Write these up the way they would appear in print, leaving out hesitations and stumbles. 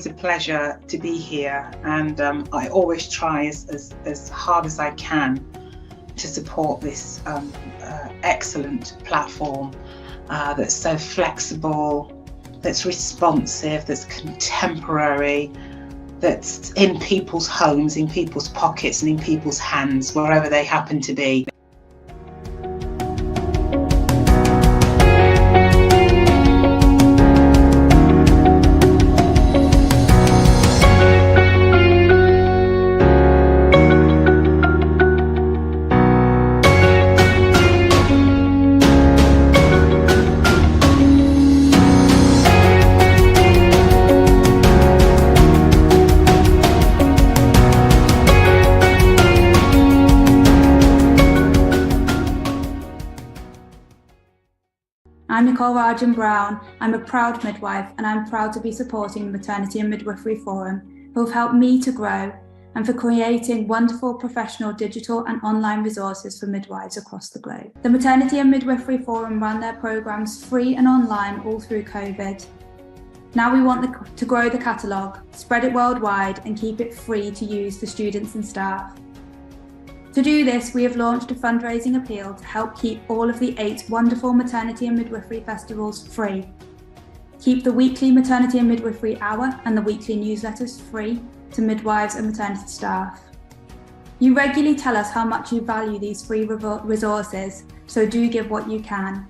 always a pleasure to be here, and I always try as hard as I can to support this excellent platform that's so flexible, that's responsive, that's contemporary, that's in people's homes, in people's pockets, and in people's hands, wherever they happen to be. I'm Nicole Rajan Brown. I'm a proud midwife, and I'm proud to be supporting the Maternity and Midwifery Forum, who have helped me to grow, and for creating wonderful professional digital and online resources for midwives across the globe. The Maternity and Midwifery Forum ran their programmes free and online all through COVID. Now we want to grow the catalogue, spread it worldwide, and keep it free to use for students and staff. To do this, we have launched a fundraising appeal to help keep all of the 8 wonderful maternity and midwifery festivals free. Keep the weekly Maternity and Midwifery Hour and the weekly newsletters free to midwives and maternity staff. You regularly tell us how much you value these free resources, so do give what you can.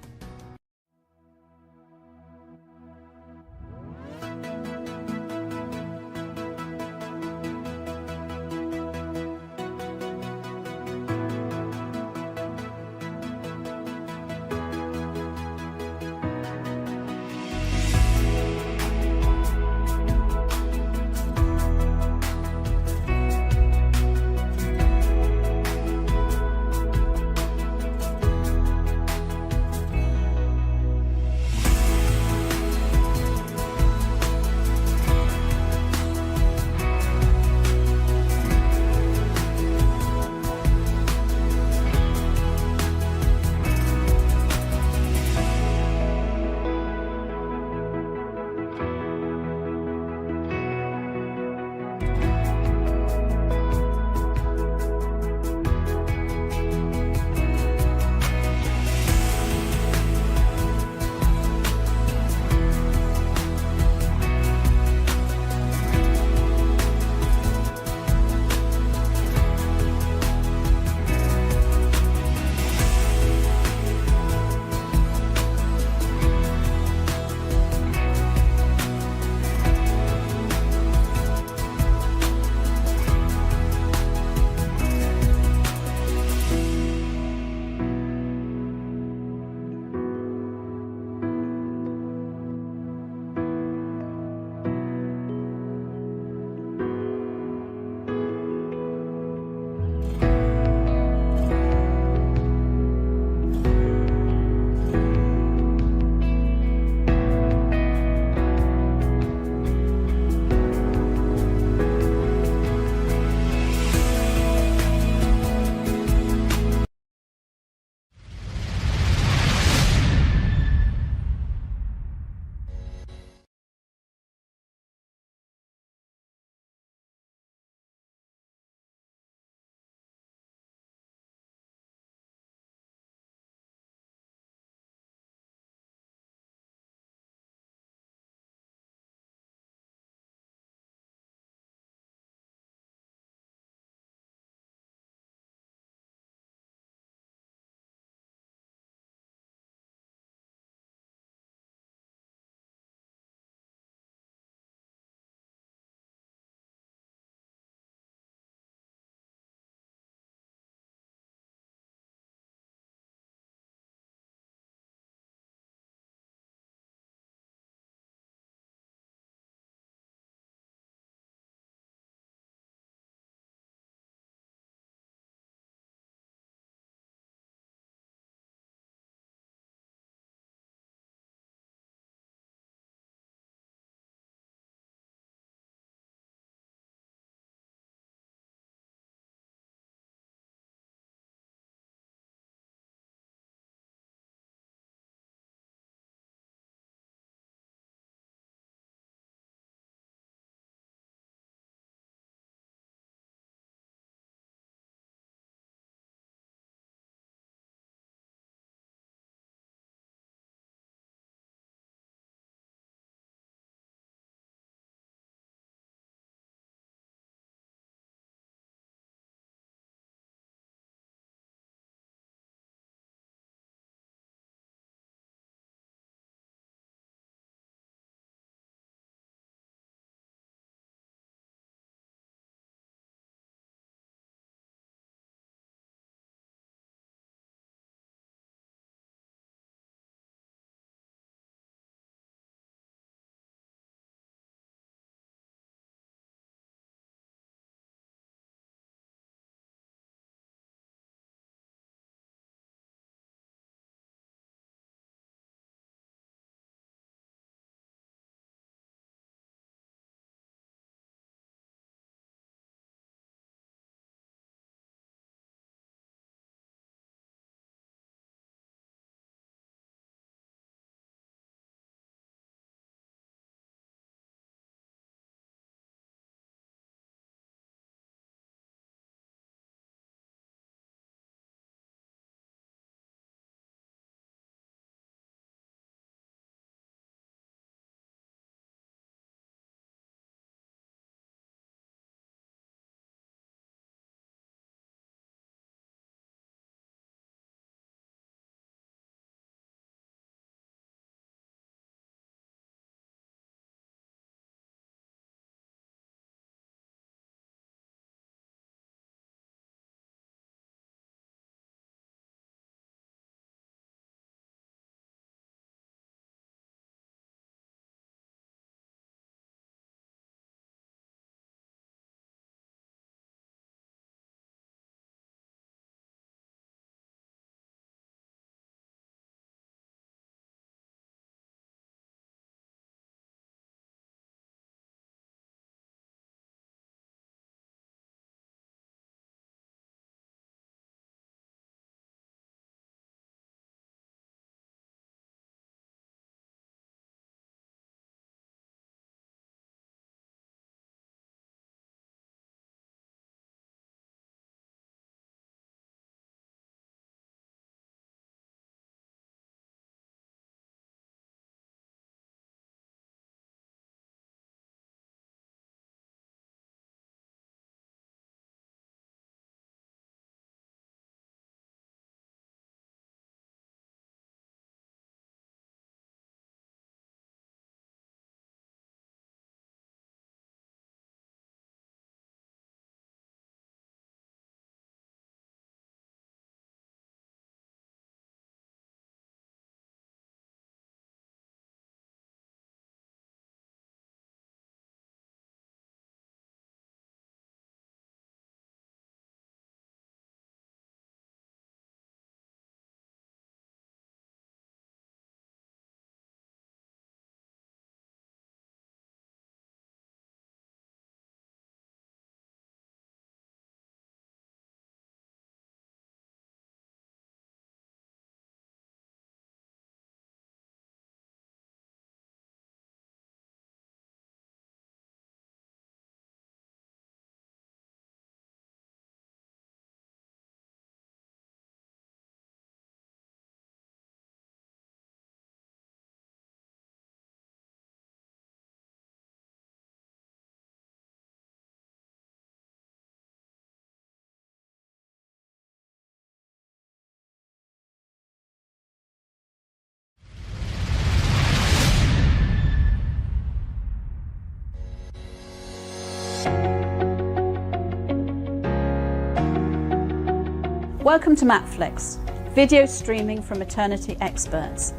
Welcome to Matflix, video streaming from maternity experts.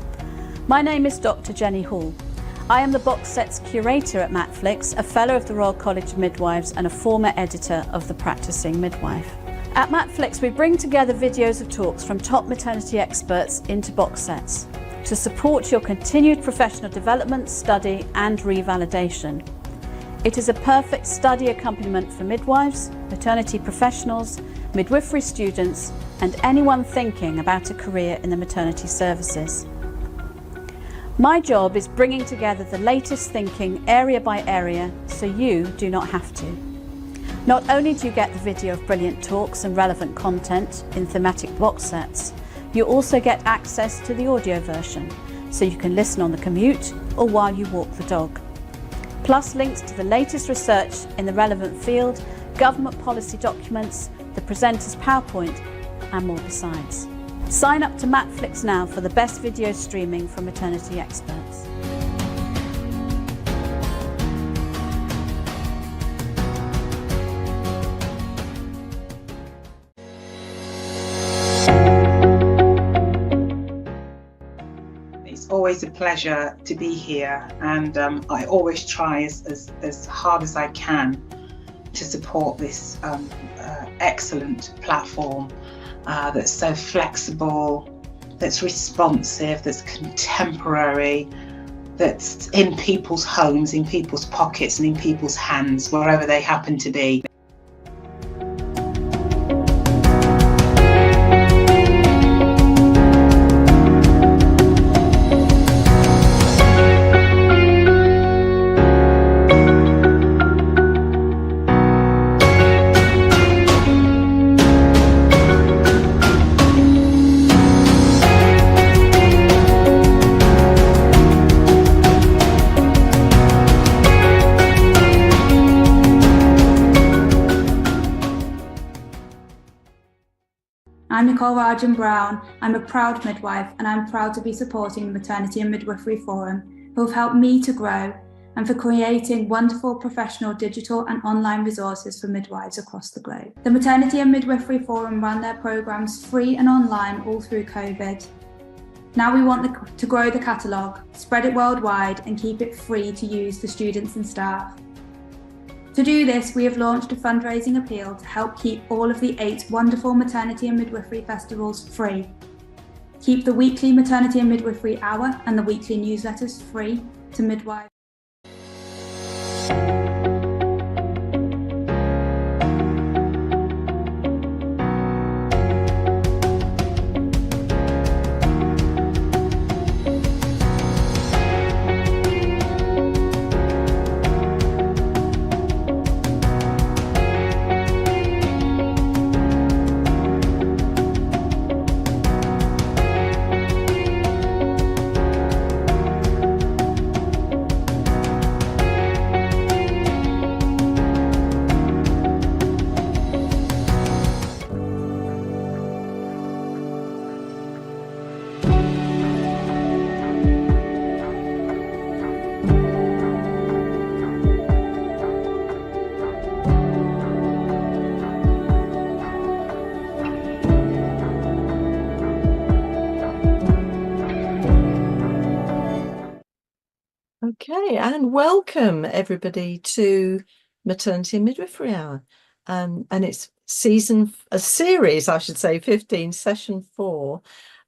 My name is Dr. Jenny Hall. I am the box set's curator at Matflix, a fellow of the Royal College of Midwives and a former editor of The Practicing Midwife. At Matflix, we bring together videos of talks from top maternity experts into box sets to support your continued professional development, study and revalidation. It is a perfect study accompaniment for midwives, maternity professionals, midwifery students and anyone thinking about a career in the maternity services. My job is bringing together the latest thinking area by area so you do not have to. Not only do you get the video of brilliant talks and relevant content in thematic box sets, you also get access to the audio version so you can listen on the commute or while you walk the dog. Plus links to the latest research in the relevant field, government policy documents, the presenter's PowerPoint and more besides. Sign up to Matflix now for the best video streaming from maternity experts. It's always a pleasure to be here, and I always try as hard as I can to support this excellent platform that's so flexible, that's responsive, that's contemporary, that's in people's homes, in people's pockets and in people's hands, wherever they happen to be. I'm Nicole Rajan Brown. I'm a proud midwife and I'm proud to be supporting the Maternity and Midwifery Forum, who have helped me to grow and for creating wonderful professional digital and online resources for midwives across the globe. The Maternity and Midwifery Forum ran their programmes free and online all through COVID. Now we want to grow the catalogue, spread it worldwide and keep it free to use for students and staff. To do this, we have launched a fundraising appeal to help keep all of the 8 wonderful maternity and midwifery festivals free. Keep the weekly Maternity and Midwifery Hour and the weekly newsletters free to midwives. Okay, and welcome everybody to Maternity and Midwifery Hour. And it's a series, I should say, 15, session 4.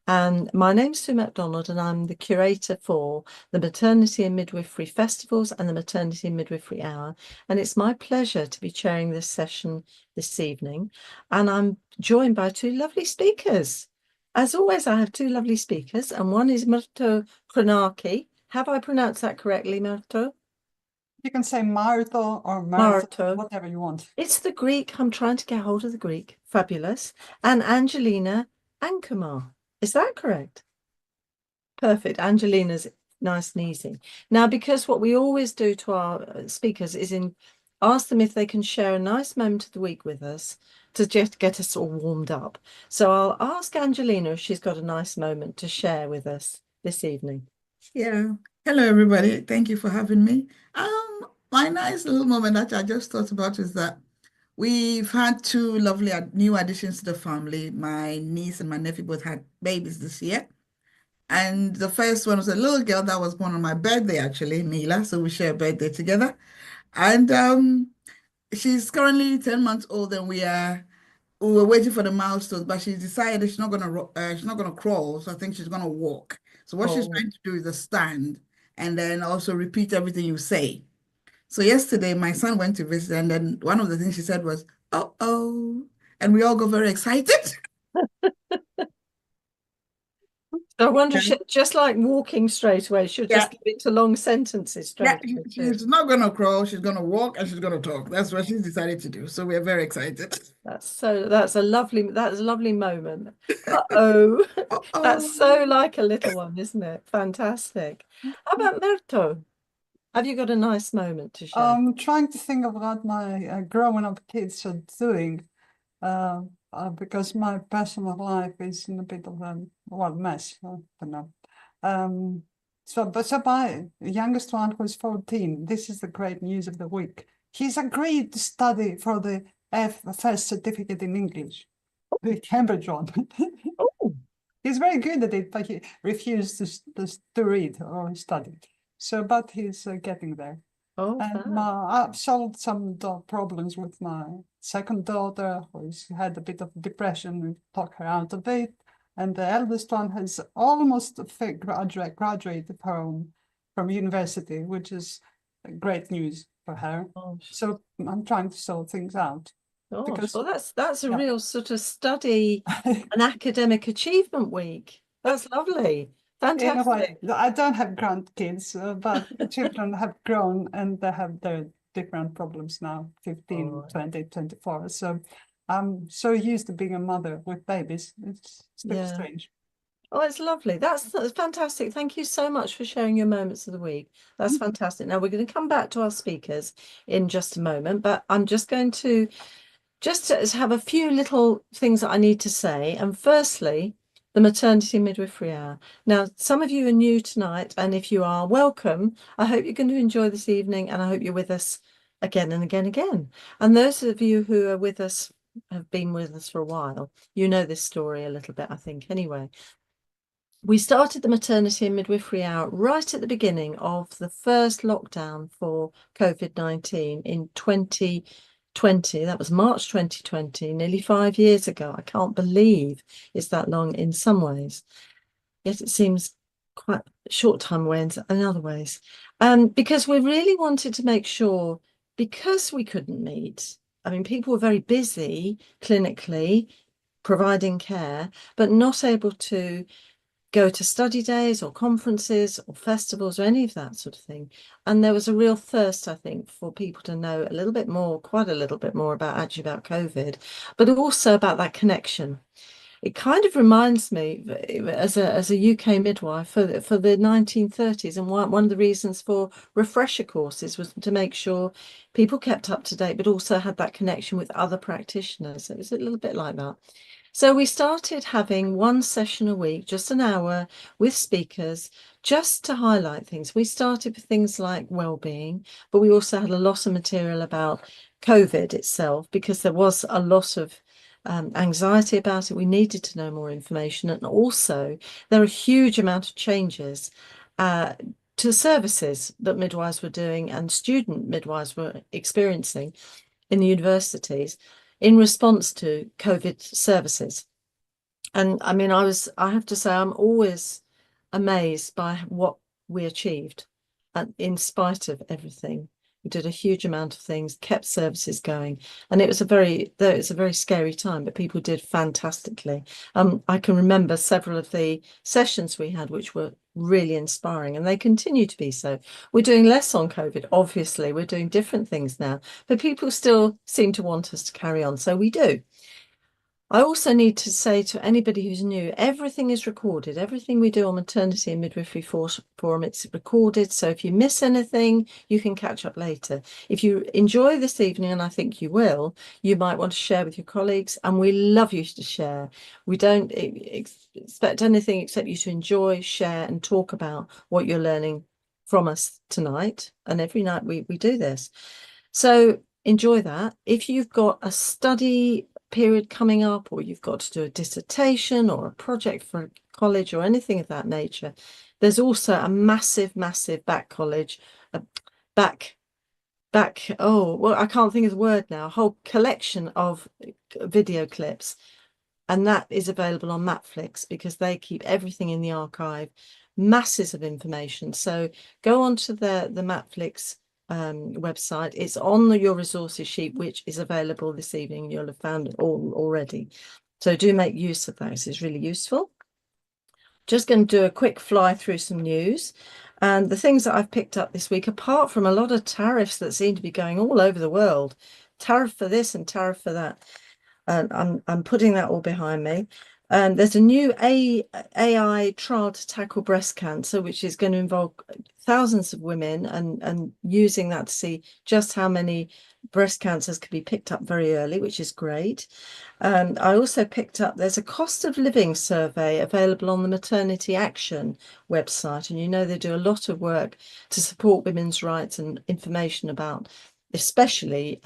And my name's Sue MacDonald and I'm the curator for the Maternity and Midwifery Festivals and the Maternity and Midwifery Hour. And it's my pleasure to be chairing this session this evening. And I'm joined by 2 lovely speakers. As always, I have 2 lovely speakers, and one is Marto Kronaki. Have I pronounced that correctly, Marto? You can say Marto or Marto. whatever you want. It's the Greek. I'm trying to get hold of the Greek. Fabulous. And Angelina Ankamar. Is that correct? Perfect. Angelina's nice and easy. Now, because what we always do to our speakers is ask them if they can share a nice moment of the week with us to just get us all warmed up. So I'll ask Angelina if she's got a nice moment to share with us this evening. Yeah. Hello, everybody. Thank you for having me. My nice little moment that I just thought about is that We've had two lovely new additions to the family. My niece and my nephew both had babies this year. And the first one was a little girl that was born on my birthday, actually, Mila. So we share a birthday together. And she's currently 10 months old, and we were waiting for the milestones, but she's decided she's not gonna crawl. So I think she's gonna walk. So what she's Oh, trying to do is a stand and then also repeat everything you say. So yesterday, my son went to visit, and then one of the things she said was, "Oh, oh," and we all got very excited. so I wonder, Okay. just like walking straight away, she'll Yeah, just get into long sentences yeah. straight away too. She's not gonna crawl. She's gonna walk, and she's gonna talk. That's what she's decided to do. So we're very excited. That's a lovely moment. Uh-oh. Oh, That's oh. so like a little one, isn't it? Fantastic. How about Merto? Have you got a nice moment to share? I'm trying to think of what my growing up kids are doing, because my personal life is in a bit of a mess. I don't know. So my youngest one, who's 14, this is the great news of the week. He's agreed to study for the first certificate in English, the Cambridge one. Oh, He's very good at it, but he refused to read or study. So, but he's getting there. oh, And fab. I've solved some problems with my second daughter, who's had a bit of depression. We talk her out of it. And the eldest one has almost graduated from university, which is great news for her. Gosh, So I'm trying to sort things out. gosh. Because Well, that's a yeah. real sort of study, an academic achievement week. That's lovely. In a way, Fantastic. I don't have grandkids, but children have grown and they have their different problems now, 15, Oh, 20, 24. So I'm so used to being a mother with babies. It's a bit yeah. strange. Oh, it's lovely. That's fantastic. Thank you so much for sharing your moments of the week. That's fantastic. Now we're going to come back to our speakers in just a moment, but I'm just going to have a few little things that I need to say. And firstly, the Maternity and Midwifery Hour. Now, some of you are new tonight, and if you are, welcome. I hope you're going to enjoy this evening, and I hope you're with us again and again and again. And those of you who are with us, have been with us for a while, you know this story a little bit, I think, anyway. We started the Maternity and Midwifery Hour right at the beginning of the first lockdown for COVID-19 in 2020. That was March 2020, nearly 5 years ago. I can't believe it's that long in some ways. Yet it seems quite a short time away in other ways. Because we really wanted to make sure, because we couldn't meet, I mean, people were very busy clinically providing care, but not able to go to study days or conferences or festivals or any of that sort of thing. And there was a real thirst, I think, for people to know a little bit more, quite a little bit more about COVID, but also about that connection. It kind of reminds me, as a UK midwife for the 1930s, and one of the reasons for refresher courses was to make sure people kept up to date, but also had that connection with other practitioners. It was a little bit like that. So we started having one session a week, just an hour with speakers, just to highlight things. We started with things like well-being, but we also had a lot of material about COVID itself, because there was a lot of anxiety about it. We needed to know more information. And also there are a huge amount of changes to services that midwives were doing and student midwives were experiencing in the universities in response to COVID services. And I mean, I have to say, I'm always amazed by what we achieved, and in spite of everything. We did a huge amount of things, kept services going, and it was a very scary time, but people did fantastically. I can remember several of the sessions we had, which were really inspiring, and they continue to be so. We're doing less on COVID, obviously. We're doing different things now, but people still seem to want us to carry on, so we do. I also need to say to anybody who's new, everything is recorded. Everything we do on Maternity and Midwifery Forum, it's recorded. So if you miss anything, you can catch up later. If you enjoy this evening, and I think you will, you might want to share with your colleagues, and we love you to share. We don't expect anything except you to enjoy, share, and talk about what you're learning from us tonight. And every night we do this. So enjoy that. If you've got a study period coming up, or you've got to do a dissertation or a project for a college or anything of that nature, there's also a massive back college, oh, well, I can't think of the word now, a whole collection of video clips. And that is available on Matflix because they keep everything in the archive, masses of information. So go onto the Matflix website. It's on your resources sheet, which is available this evening. You'll have found it all already. So do make use of those. It's really useful. Just going to do a quick fly through some news. And the things that I've picked up this week, apart from a lot of tariffs that seem to be going all over the world, tariff for this and tariff for that. And I'm putting that all behind me. There's a new AI trial to tackle breast cancer, which is going to involve thousands of women and using that to see just how many breast cancers can be picked up very early, which is great. I also picked up, there's a cost of living survey available on the Maternity Action website. And you know, they do a lot of work to support women's rights and information about, especially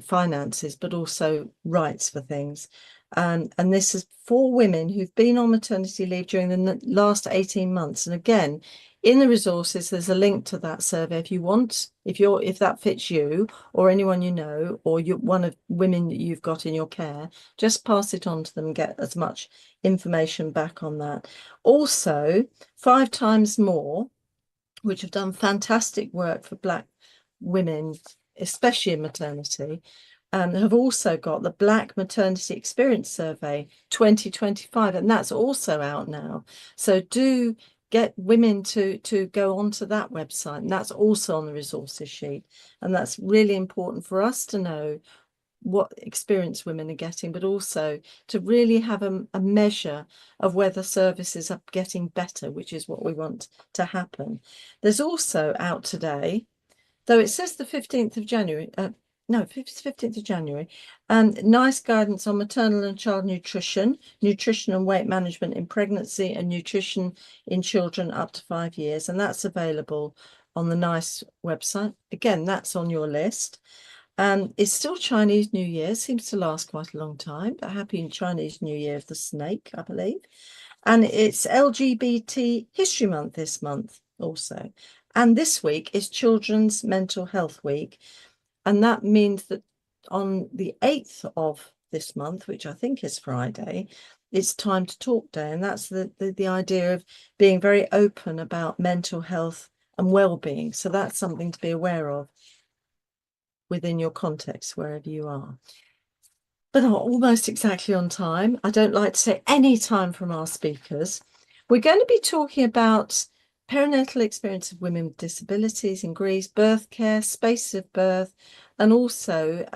finances, but also rights for things. And this is for women who've been on maternity leave during the last 18 months. And again, in the resources, there's a link to that survey. If you want, if that fits you or anyone you know, or you're one of women that you've got in your care, just pass it on to them and get as much information back on that. Also, 5 Times More, which have done fantastic work for Black women, especially in maternity, have also got the Black Maternity Experience Survey 2025, and that's also out now. So do get women to go onto that website, and that's also on the resources sheet. And that's really important for us to know what experience women are getting, but also to really have a measure of whether services are getting better, which is what we want to happen. There's also out today, though it says the 15th of January, no, 15th of January, nice guidance on maternal and child nutrition and weight management in pregnancy, and nutrition in children up to 5 years. And that's available on the NICE website. Again, that's on your list. It's still Chinese New Year, seems to last quite a long time, but happy Chinese New Year of the snake, I believe. And it's LGBT History Month this month also. And this week is Children's Mental Health Week. And that means that on the 8th of this month, which I think is Friday, it's Time to Talk Day. And that's the idea of being very open about mental health and well-being. So that's something to be aware of within your context, wherever you are. But almost exactly on time. I don't like to say any time from our speakers. We're going to be talking about perinatal experience of women with disabilities in Greece, birth care, spaces of birth, and also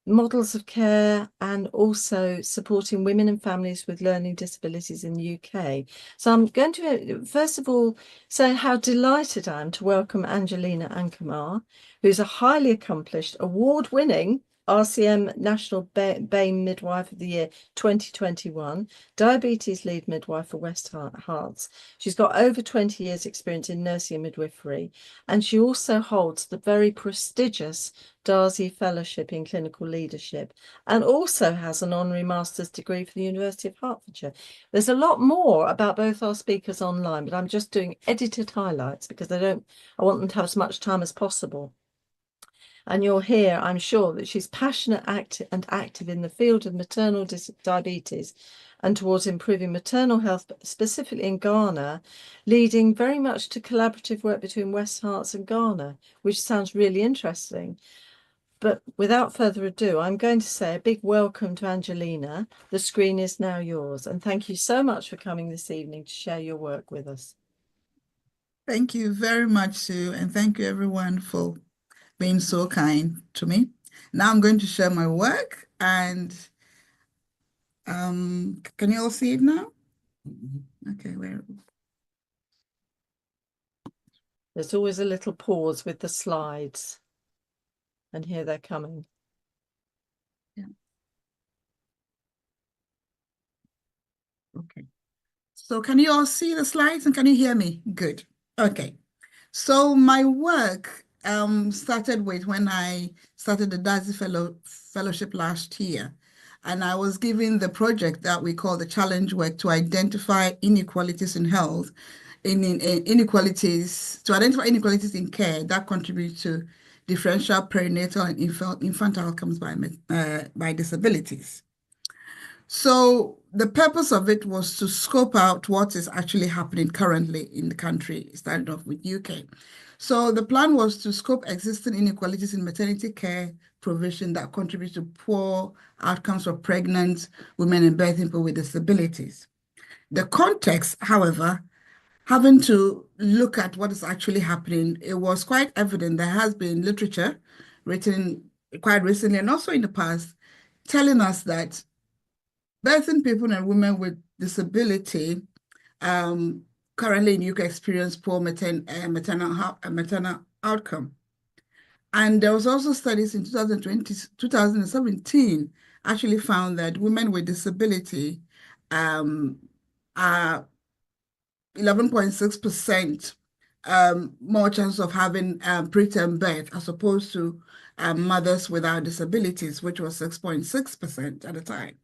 models of care, and also supporting women and families with learning disabilities in the UK. So I'm going to, first of all, say how delighted I am to welcome Angelina Ankamar, who's a highly accomplished, award-winning RCM National BAME Midwife of the Year 2021, diabetes lead midwife for West Herts. She's got over 20 years experience in nursing and midwifery, and she also holds the very prestigious Darcy Fellowship in Clinical Leadership, and also has an honorary master's degree from the University of Hertfordshire. There's a lot more about both our speakers online, but I'm just doing edited highlights because I want them to have as much time as possible. And you'll hear, I'm sure, that she's passionate and active in the field of maternal diabetes and towards improving maternal health, specifically in Ghana, leading very much to collaborative work between West Herts and Ghana, which sounds really interesting. But without further ado, I'm going to say a big welcome to Angelina. The screen is now yours. And thank you so much for coming this evening to share your work with us. Thank you very much, Sue, and thank you everyone for being so kind to me. Now I'm going to share my work, and can you all see it now? Okay, There's always a little pause with the slides, and here they're coming. Yeah. Okay. So can you all see the slides and can you hear me? Good. Okay. So my work started with when I started the Daisy Fellowship last year. And I was given the project that we call the challenge work to identify inequalities in health, inequalities in care that contribute to differential perinatal and infantile outcomes by disabilities. So the purpose of it was to scope out what is actually happening currently in the country, starting off with UK. So the plan was to scope existing inequalities in maternity care provision that contribute to poor outcomes for pregnant women and birthing people with disabilities. The context, however, having to look at what is actually happening, it was quite evident there has been literature written quite recently and also in the past telling us that birthing people and women with disability currently in UK experience poor maternal outcome. And there was also studies in 2017 actually found that women with disability are 11.6% more chance of having preterm birth as opposed to mothers without disabilities, which was 6.6% at the time.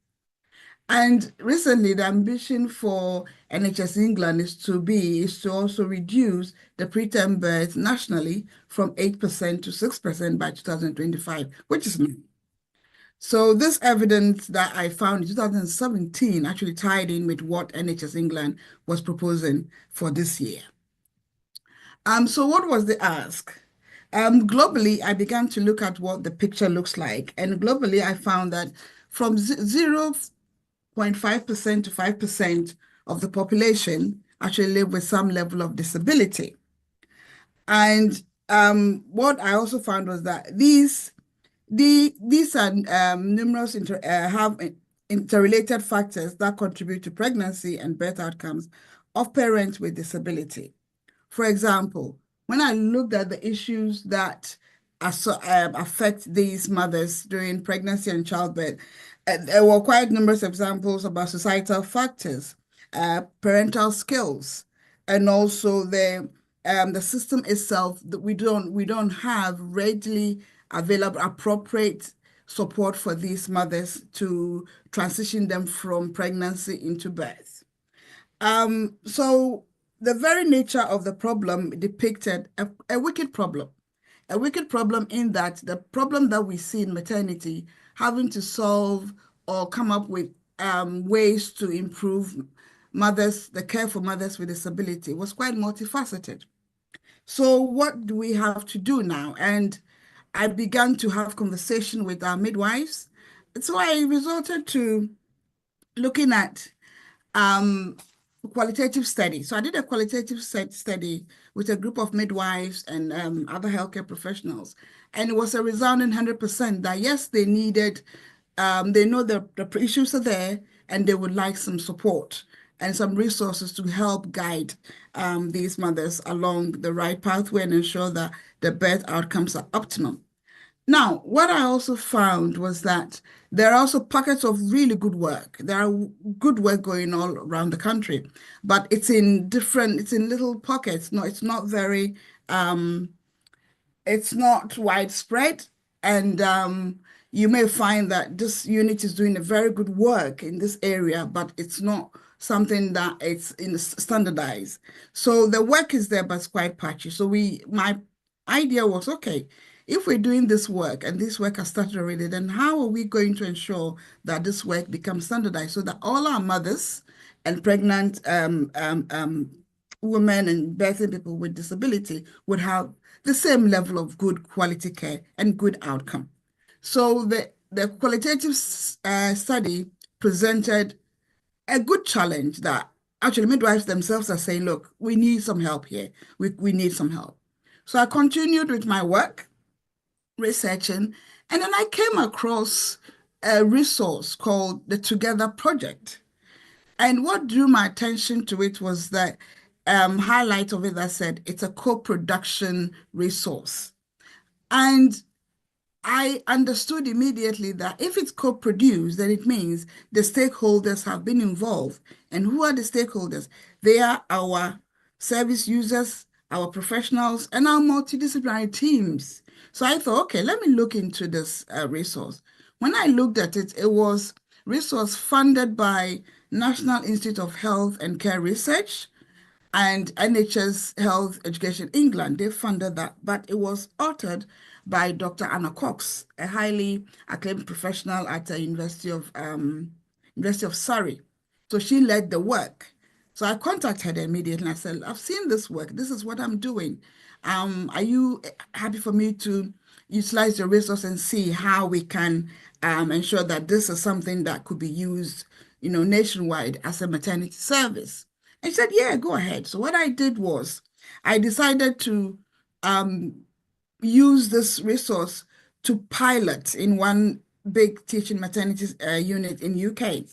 And recently, the ambition for NHS England is to also reduce the preterm birth nationally from 8% to 6% by 2025, which is new. So this evidence that I found in 2017 actually tied in with what NHS England was proposing for this year. So what was the ask? Globally, I began to look at what the picture looks like. And globally, I found that from 0.5% to 5% of the population actually live with some level of disability. And what I also found was that these are numerous interrelated factors that contribute to pregnancy and birth outcomes of parents with disability. For example, when I looked at the issues that affect these mothers during pregnancy and childbirth, there were quite numerous examples about societal factors, parental skills, and also the system itself that we don't have readily available appropriate support for these mothers to transition them from pregnancy into birth. So the very nature of the problem depicted a wicked problem in that the problem that we see in maternity, having to solve or come up with ways to improve the care for mothers with disability was quite multifaceted. So what do we have to do now? And I began to have conversation with our midwives. So I resorted to looking at qualitative study. So I did a qualitative study with a group of midwives and other healthcare professionals. And it was a resounding 100% that yes, they needed, they know the issues are there and they would like some support and some resources to help guide these mothers along the right pathway and ensure that the birth outcomes are optimum. Now, what I also found was that there are also pockets of really good work. There are good work going all around the country, but it's in little pockets. No, it's not very, it's not widespread. And you may find that this unit is doing a very good work in this area, but it's not something that it's standardized. So the work is there, but it's quite patchy. So my idea was, okay, if we're doing this work and this work has started already, then how are we going to ensure that this work becomes standardized so that all our mothers and pregnant women and birthing people with disability would have the same level of good quality care and good outcome? So the qualitative study presented a good challenge that actually midwives themselves are saying, look, we need some help here. We need some help. So I continued with my work, researching, and then I came across a resource called the Together Project. And what drew my attention to it was the highlight of it that said it's a co-production resource. And I understood immediately that if it's co-produced, then it means the stakeholders have been involved. And who are the stakeholders? They are our service users, our professionals, and our multidisciplinary teams. So I thought, okay, let me look into this resource. When I looked at it, it was resource funded by National Institute of Health and Care Research and NHS Health Education England. They funded that, but it was authored by Dr. Anna Cox, a highly acclaimed professional at the University of Surrey. So she led the work. So I contacted her immediately and I said, I've seen this work. This is what I'm doing. Are you happy for me to utilize the resource and see how we can ensure that this is something that could be used, nationwide as a maternity service? And she said, yeah, go ahead. So what I did was I decided to use this resource to pilot in one big teaching maternity unit in UK.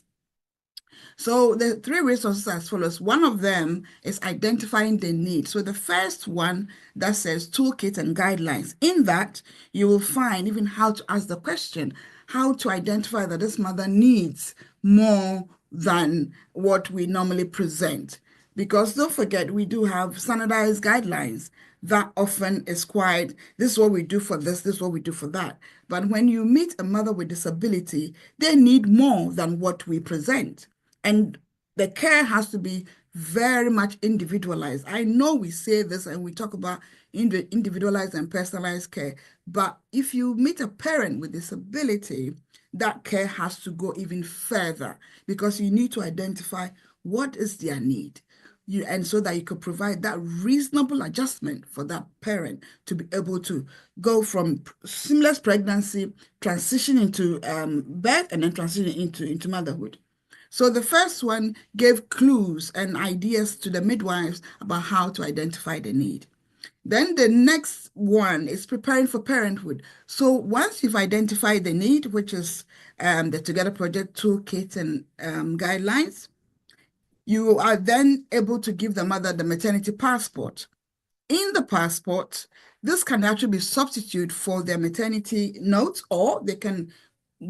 So the three resources as follows. One of them is identifying the need. So the first one that says toolkit and guidelines. In that, you will find even how to ask the question, how to identify that this mother needs more than what we normally present. Because don't forget, we do have standardized guidelines that often is quite, this is what we do for this is what we do for that. But when you meet a mother with disability, they need more than what we present. And the care has to be very much individualized. I know we say this and we talk about individualized and personalized care, but if you meet a parent with disability, that care has to go even further because you need to identify what is their need. And so that you could provide that reasonable adjustment for that parent to be able to go from seamless pregnancy, transition into birth, and then transition into motherhood. So the first one gave clues and ideas to the midwives about how to identify the need. Then the next one is preparing for parenthood. So once you've identified the need, which is the Together Project toolkit and guidelines, you are then able to give the mother the maternity passport. In the passport, this can actually be substitute for their maternity notes, or they can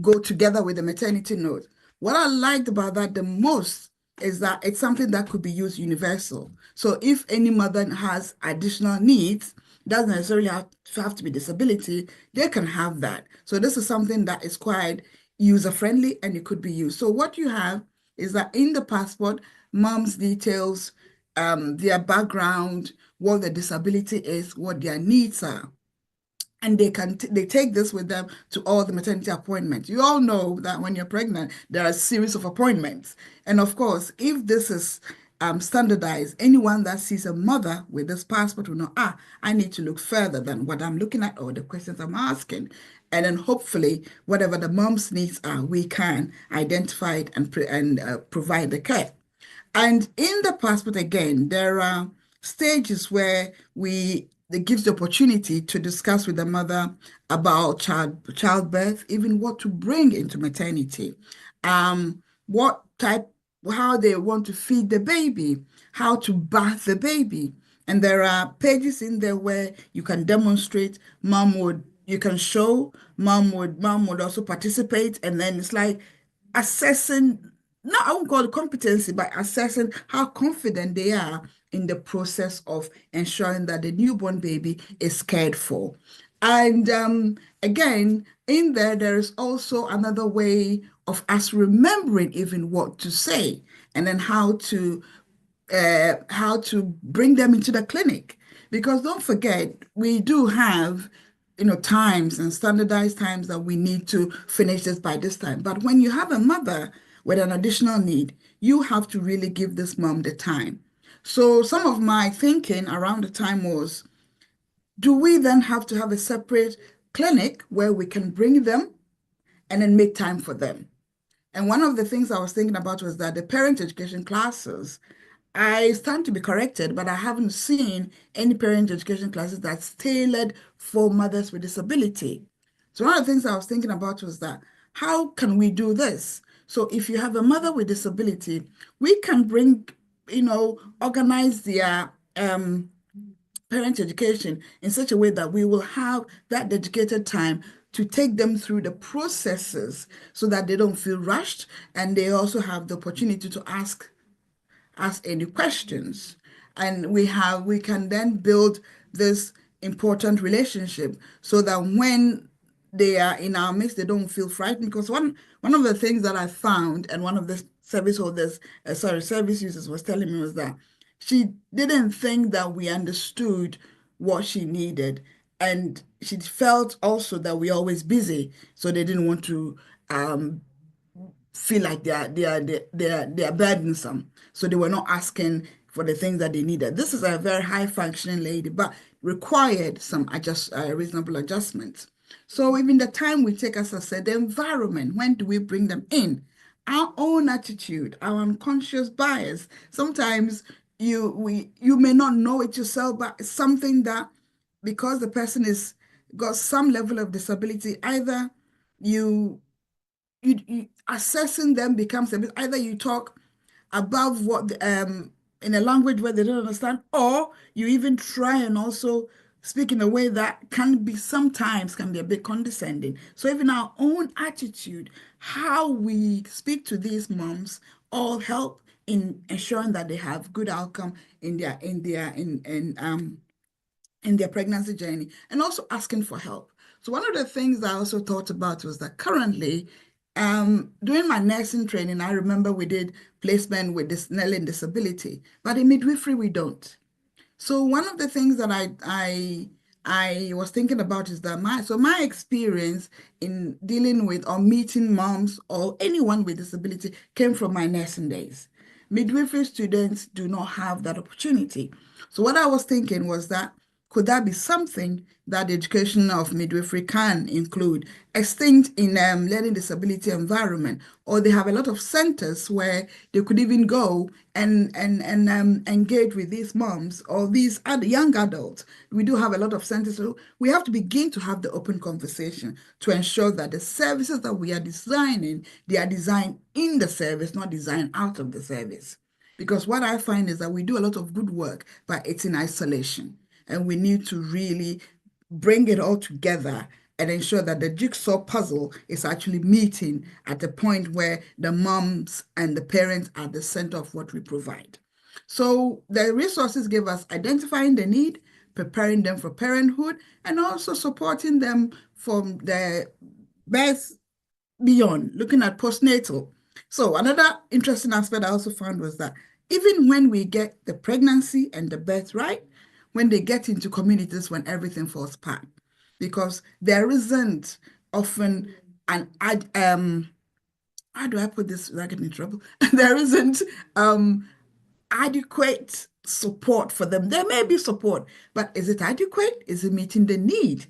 go together with the maternity note. What I liked about that the most is that it's something that could be used universal. So if any mother has additional needs, doesn't necessarily have to be disability, they can have that. So this is something that is quite user-friendly and it could be used. So what you have is that in the passport, mom's details, their background, what the disability is, what their needs are. And they take this with them to all the maternity appointments. You all know that when you're pregnant, there are a series of appointments. And of course, if this is standardized, anyone that sees a mother with this passport will know, I need to look further than what I'm looking at or the questions I'm asking. And then hopefully, whatever the mom's needs are, we can identify it and provide the care. And in the passport, again, there are stages where it gives the opportunity to discuss with the mother about childbirth, even what to bring into maternity, how they want to feed the baby, how to bath the baby. And there are pages in there where you can demonstrate, you can show, mom would also participate. And then it's like assessing, I won't call it competency, but assessing how confident they are in the process of ensuring that the newborn baby is cared for. And again, in there is also another way of us remembering even what to say, and then how to bring them into the clinic. Because don't forget, we do have times and standardized times that we need to finish this by this time. But when you have a mother with an additional need, you have to really give this mom the time. So some of my thinking around the time was, do we then have to have a separate clinic where we can bring them and then make time for them? And one of the things I was thinking about was that the parent education classes, I stand to be corrected, but I haven't seen any parent education classes that's tailored for mothers with disability. So one of the things I was thinking about was that, how can we do this? So if you have a mother with disability, we can bring, organize their parent education in such a way that we will have that dedicated time to take them through the processes so that they don't feel rushed, and they also have the opportunity to ask any questions. and we can then build this important relationship so that when they are in our midst, they don't feel frightened. Because one of the things that I found, and one of the service users was telling me, was that she didn't think that we understood what she needed. And she felt also that we're always busy, so they didn't want to feel like they are burdensome. So they were not asking for the things that they needed. This is a very high functioning lady, but required some reasonable adjustments. So even the time we take, as I said, the environment, when do we bring them in? Our own attitude, our unconscious bias. Sometimes you may not know it yourself, but it's something that, because the person is got some level of disability, either you assessing them becomes a bit, either you talk above what in a language where they don't understand, or you even try and also speak in a way that sometimes can be a bit condescending. So even our own attitude, how we speak to these moms, all help in ensuring that they have good outcome in their pregnancy journey, and also asking for help. So one of the things I also thought about was that currently, during my nursing training, I remember we did placement with this learning disability, but in midwifery we don't. So one of the things that I was thinking about is that my experience in dealing with or meeting moms or anyone with disability came from my nursing days. Midwifery students do not have that opportunity. So what I was thinking was that, could that be something that the education of midwifery can include? Extinct in learning disability environment, or they have a lot of centers where they could even go and engage with these moms or these young adults. We do have a lot of centers, so we have to begin to have the open conversation to ensure that the services that we are designing, they are designed in the service, not designed out of the service. Because what I find is that we do a lot of good work, but it's in isolation. And we need to really bring it all together and ensure that the jigsaw puzzle is actually meeting at the point where the moms and the parents are the center of what we provide. So the resources give us identifying the need, preparing them for parenthood, and also supporting them from the birth beyond, looking at postnatal. So another interesting aspect I also found was that even when we get the pregnancy and the birth right, when they get into communities, when everything falls apart, because there isn't often how do I put this without getting in trouble? There isn't adequate support for them. There may be support, but is it adequate? Is it meeting the need?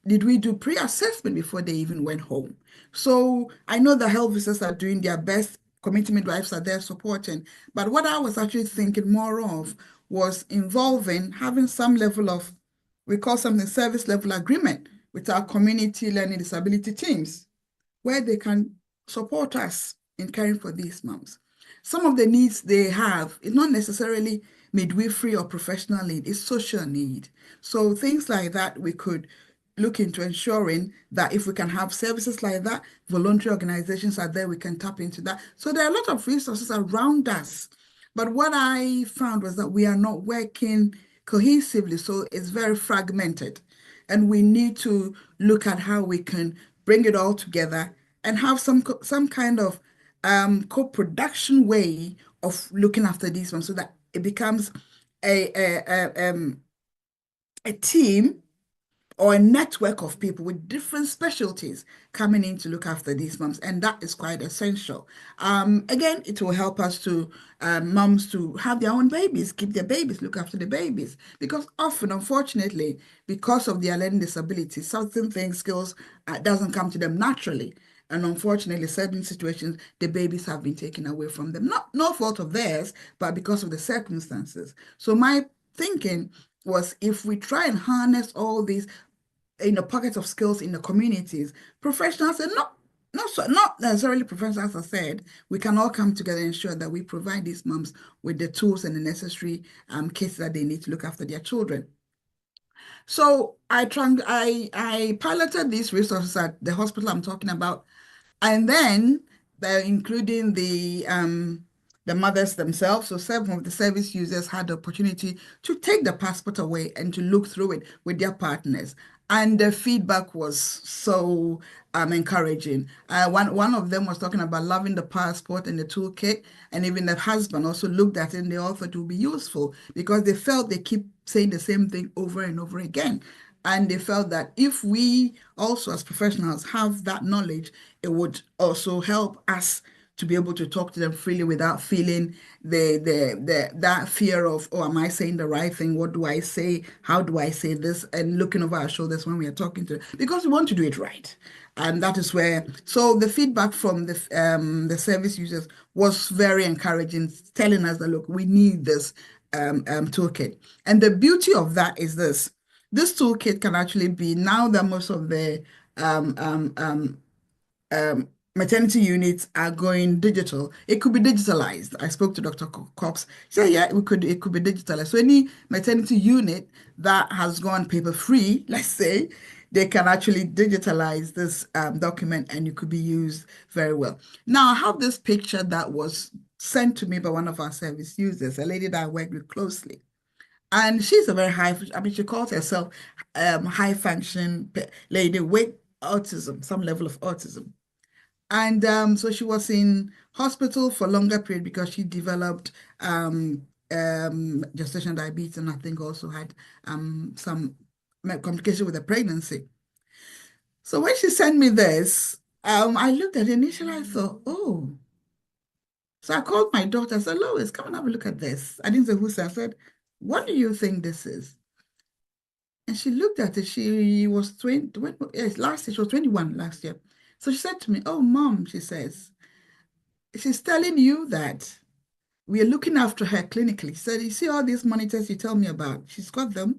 Did we do pre-assessment before they even went home? So I know the health visitors are doing their best, community midwives are there supporting, but what I was actually thinking more of was involving having some level of, we call something service level agreement with our community learning disability teams, where they can support us in caring for these moms. Some of the needs they have is not necessarily midwifery or professional need, it's social need. So things like that, we could look into ensuring that if we can have services like that, voluntary organizations are there, we can tap into that. So there are a lot of resources around us. But what I found was that we are not working cohesively, so it's very fragmented. And we need to look at how we can bring it all together and have some kind of co-production way of looking after these ones, so that it becomes a team or a network of people with different specialties coming in to look after these moms, and that is quite essential. Again, it will help us to moms to have their own babies, keep their babies, look after the babies, because often, unfortunately, because of their learning disabilities, certain things, skills doesn't come to them naturally. And unfortunately, certain situations, the babies have been taken away from them. No fault of theirs, but because of the circumstances. So my thinking was, if we try and harness all these, pockets of skills in the communities, professionals, and not necessarily professionals, as I said, we can all come together and ensure that we provide these moms with the tools and the necessary kits that they need to look after their children. So I piloted these resources at the hospital I'm talking about, and then including the the mothers themselves. So some of the service users had the opportunity to take the passport away and to look through it with their partners. And the feedback was so encouraging. One of them was talking about loving the passport and the toolkit, and even the husband also looked at it and they all thought it would be useful because they felt they keep saying the same thing over and over again. And they felt that if we also as professionals have that knowledge, it would also help us to be able to talk to them freely without feeling that fear of, oh, am I saying the right thing? What do I say? How do I say this? And looking over our shoulders when we are talking to them, because we want to do it right. And that is where, so the feedback from the service users was very encouraging, telling us that, look, we need this toolkit. And the beauty of that is this toolkit can actually be, now that most of the maternity units are going digital, it could be digitalized. I spoke to Dr. Cox. She said, yeah, it could be digitalized. So any maternity unit that has gone paper-free, let's say, they can actually digitalize this document and it could be used very well. Now, I have this picture that was sent to me by one of our service users, a lady that I work with closely. And she's a very she calls herself high function lady with autism, some level of autism. And so she was in hospital for a longer period because she developed gestational diabetes, and I think also had some complication with the pregnancy. So when she sent me this, I looked at it initially, I thought, oh. So I called my daughter, I said, Lois, come and have a look at this. I didn't say who said, I said, what do you think this is? And she looked at it. She was 20, last year, she was 21 last year. So she said to me, oh, Mom, she says, she's telling you that we are looking after her clinically. She said, you see all these monitors you tell me about? She's got them.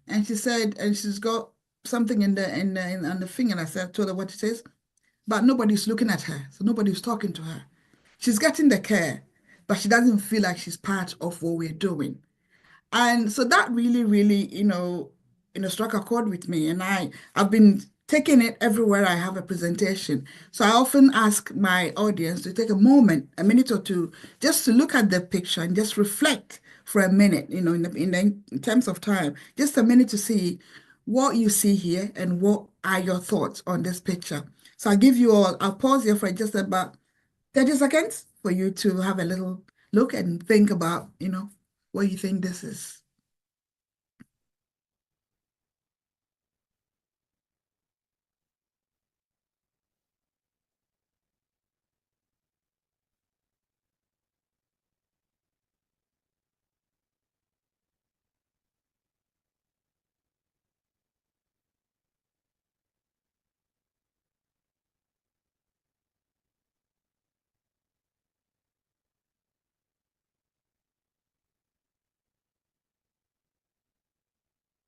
And she said, and she's got something on the finger. And I said, told her what it is, but nobody's looking at her. So nobody's talking to her. She's getting the care, but she doesn't feel like she's part of what we're doing. And so that really, struck a chord with me. And I've been taking it everywhere I have a presentation. So I often ask my audience to take a minute or two, just to look at the picture and just reflect for a minute, in terms of time, just a minute to see what you see here and what are your thoughts on this picture. So I'll pause here for just about 30 seconds for you to have a little look and think about, what you think this is.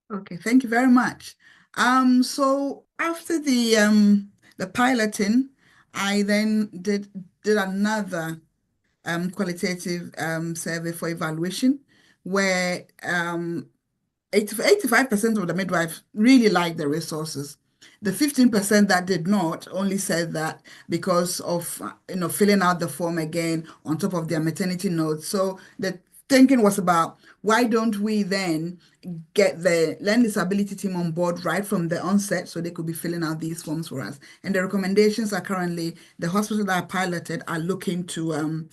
Okay, thank you very much. So after the piloting, I then did another qualitative survey for evaluation where 85% of the midwives really liked the resources. The 15% that did not only said that because of filling out the form again on top of their maternity notes. So the thinking was about, why don't we then get the learning disability team on board right from the onset so they could be filling out these forms for us. And the recommendations are currently, the hospital that I piloted are looking to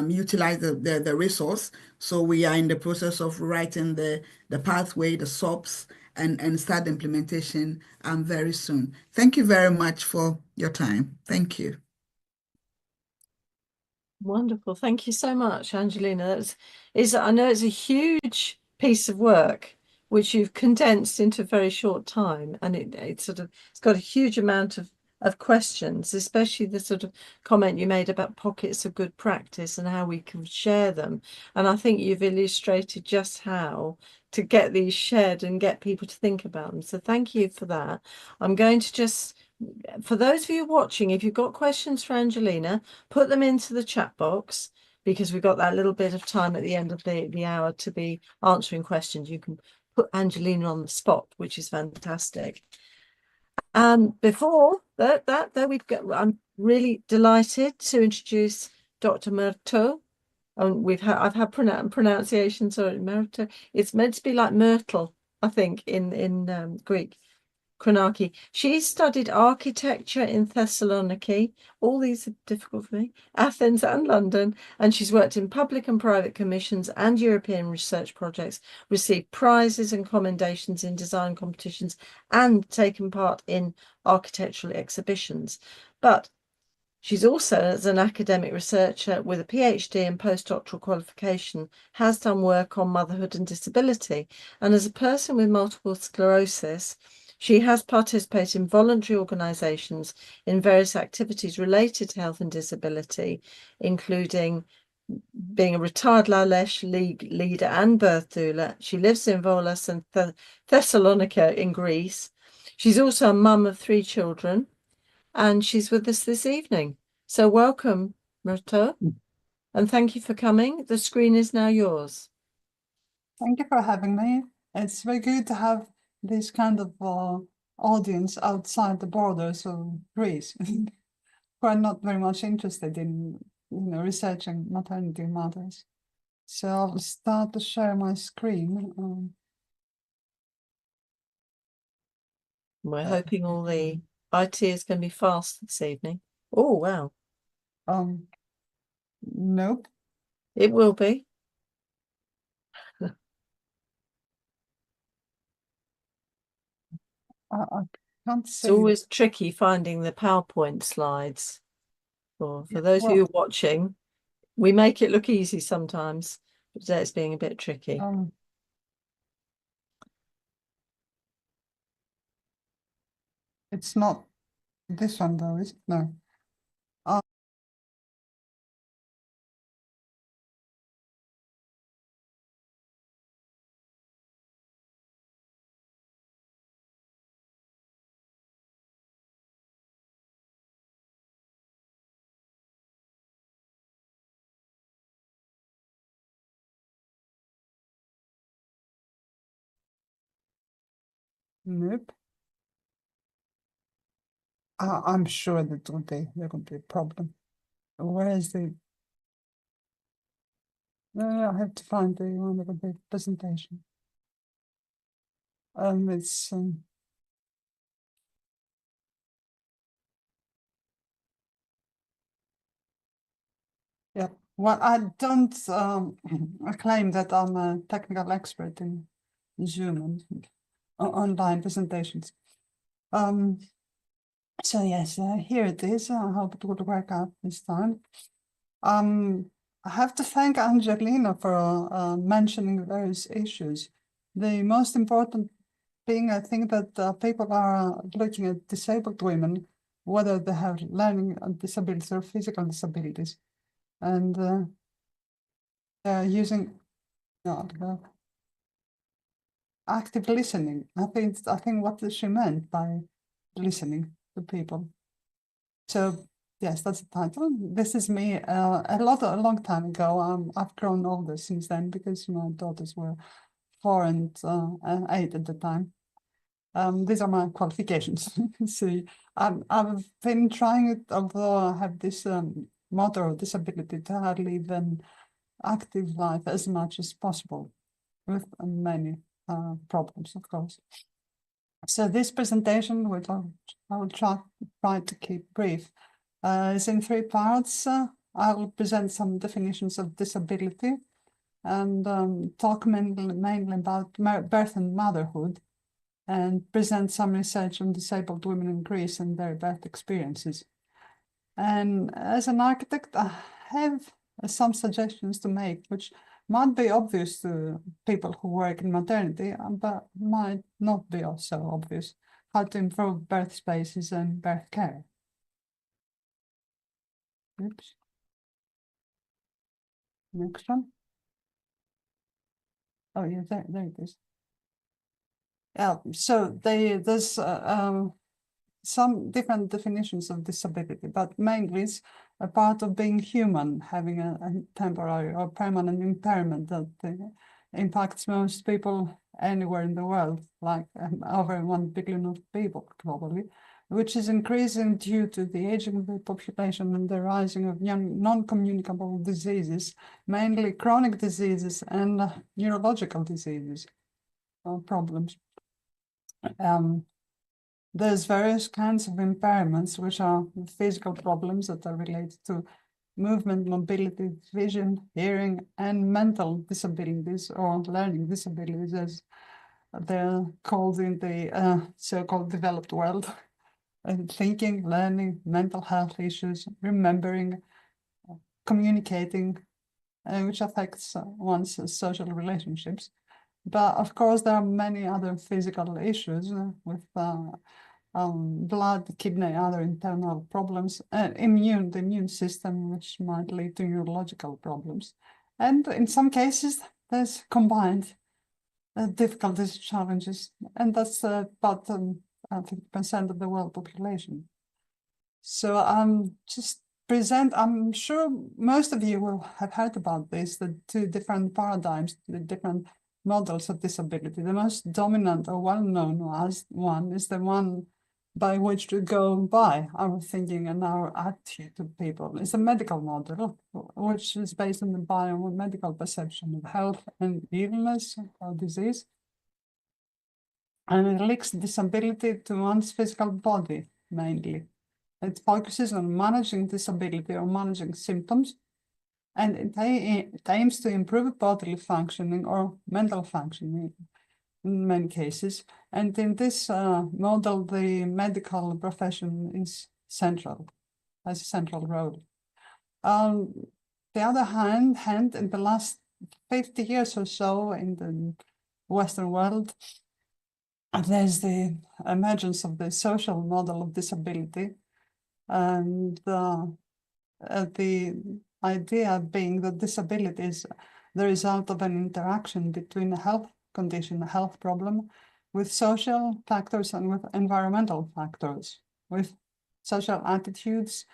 utilize the resource. So we are in the process of writing the pathway, the SOPs, and start the implementation very soon. Thank you very much for your time. Thank you. Wonderful. Thank you so much, Angelina. I know it's a huge piece of work which you've condensed into a very short time, and it's got a huge amount of questions, especially the sort of comment you made about pockets of good practice and how we can share them. And I think you've illustrated just how to get these shared and get people to think about them. So thank you for that. I'm going to just, for those of you watching, if you've got questions for Angelina, put them into the chat box, because we've got that little bit of time at the end of the hour to be answering questions. You can put Angelina on the spot, which is fantastic. Before that, there we go. I'm really delighted to introduce Dr. Marteau, And I've had pronunciations or Myrtle. It's meant to be like myrtle, I think, in Greek. Kronaki. She studied architecture in Thessaloniki. All these are difficult for me. Athens and London. And she's worked in public and private commissions and European research projects, received prizes and commendations in design competitions, and taken part in architectural exhibitions. But she's also, as an academic researcher with a PhD and postdoctoral qualification, has done work on motherhood and disability. And as a person with multiple sclerosis, she has participated in voluntary organisations in various activities related to health and disability, including being a retired Lalesh League leader and birth doula. She lives in Volos and Thessalonica in Greece. She's also a mum of 3 children, and she's with us this evening. So welcome, Myrto, and thank you for coming. The screen is now yours. Thank you for having me. It's very good to have this kind of audience outside the borders of Greece, who are not very much interested in researching maternity matters. So I'll start to share my screen. We're hoping all the IT is going to be fast this evening. Oh, wow. Nope. It will be. I can't see. It's always tricky finding the PowerPoint slides. For those of you watching, we make it look easy sometimes, but today it's being a bit tricky. It's not this one though, is it? No. Nope. I'm sure that there could be a problem. Where is the? I have to find the one of the presentation. It's yeah. Well, I don't claim that I'm a technical expert in Zoom and online presentations. So yes, here it is. I hope it would work out this time. I have to thank Angelina for mentioning various issues. The most important being, I think, that people are looking at disabled women, whether they have learning disabilities or physical disabilities, and they're using active listening. I think what she meant by listening to people. So yes, that's the title. This is me a long time ago. I've grown older since then because my daughters were 4 and 8 at the time. These are my qualifications. See, I've been trying it, although I have this mother of disability, to live an active life as much as possible, with many problems, of course. So this presentation, which I will try to keep brief, is in 3 parts. I will present some definitions of disability and talk mainly about birth and motherhood, and present some research on disabled women in Greece and their birth experiences. And as an architect, I have some suggestions to make, which might be obvious to people who work in maternity, but might not be also obvious. How to improve birth spaces and birth care. Oops. Next one. Oh yeah, there it is. Yeah, so there's some different definitions of disability, but mainly it's a part of being human, having a temporary or permanent impairment that impacts most people anywhere in the world, like over 1 billion of people globally. which is increasing due to the aging of the population and the rising of young non-communicable diseases, mainly chronic diseases and neurological diseases or problems. There's various kinds of impairments, which are physical problems that are related to movement, mobility, vision, hearing, and mental disabilities or learning disabilities, as they're called in the so-called developed world. Thinking, learning, mental health issues, remembering, communicating, which affects one's social relationships. But of course, there are many other physical issues with blood, kidney, other internal problems, the immune system, which might lead to neurological problems. And in some cases, there's combined difficulties, challenges, and that's about 50% of the world population. So I'm sure most of you will have heard about this, the two different paradigms, the different models of disability. The most dominant or well-known one is the one by which we go by our thinking and our attitude to people. It's a medical model, which is based on the biomedical perception of health and illness or disease. And it links disability to one's physical body, mainly. It focuses on managing disability or managing symptoms, and it aims to improve bodily functioning or mental functioning in many cases. And in this model, the medical profession is central, has a central role. The other hand, in the last 50 years or so in the Western world, there's the emergence of the social model of disability, and the idea being that disability is the result of an interaction between a health condition, a health problem, with social factors and with environmental factors, with social attitudes,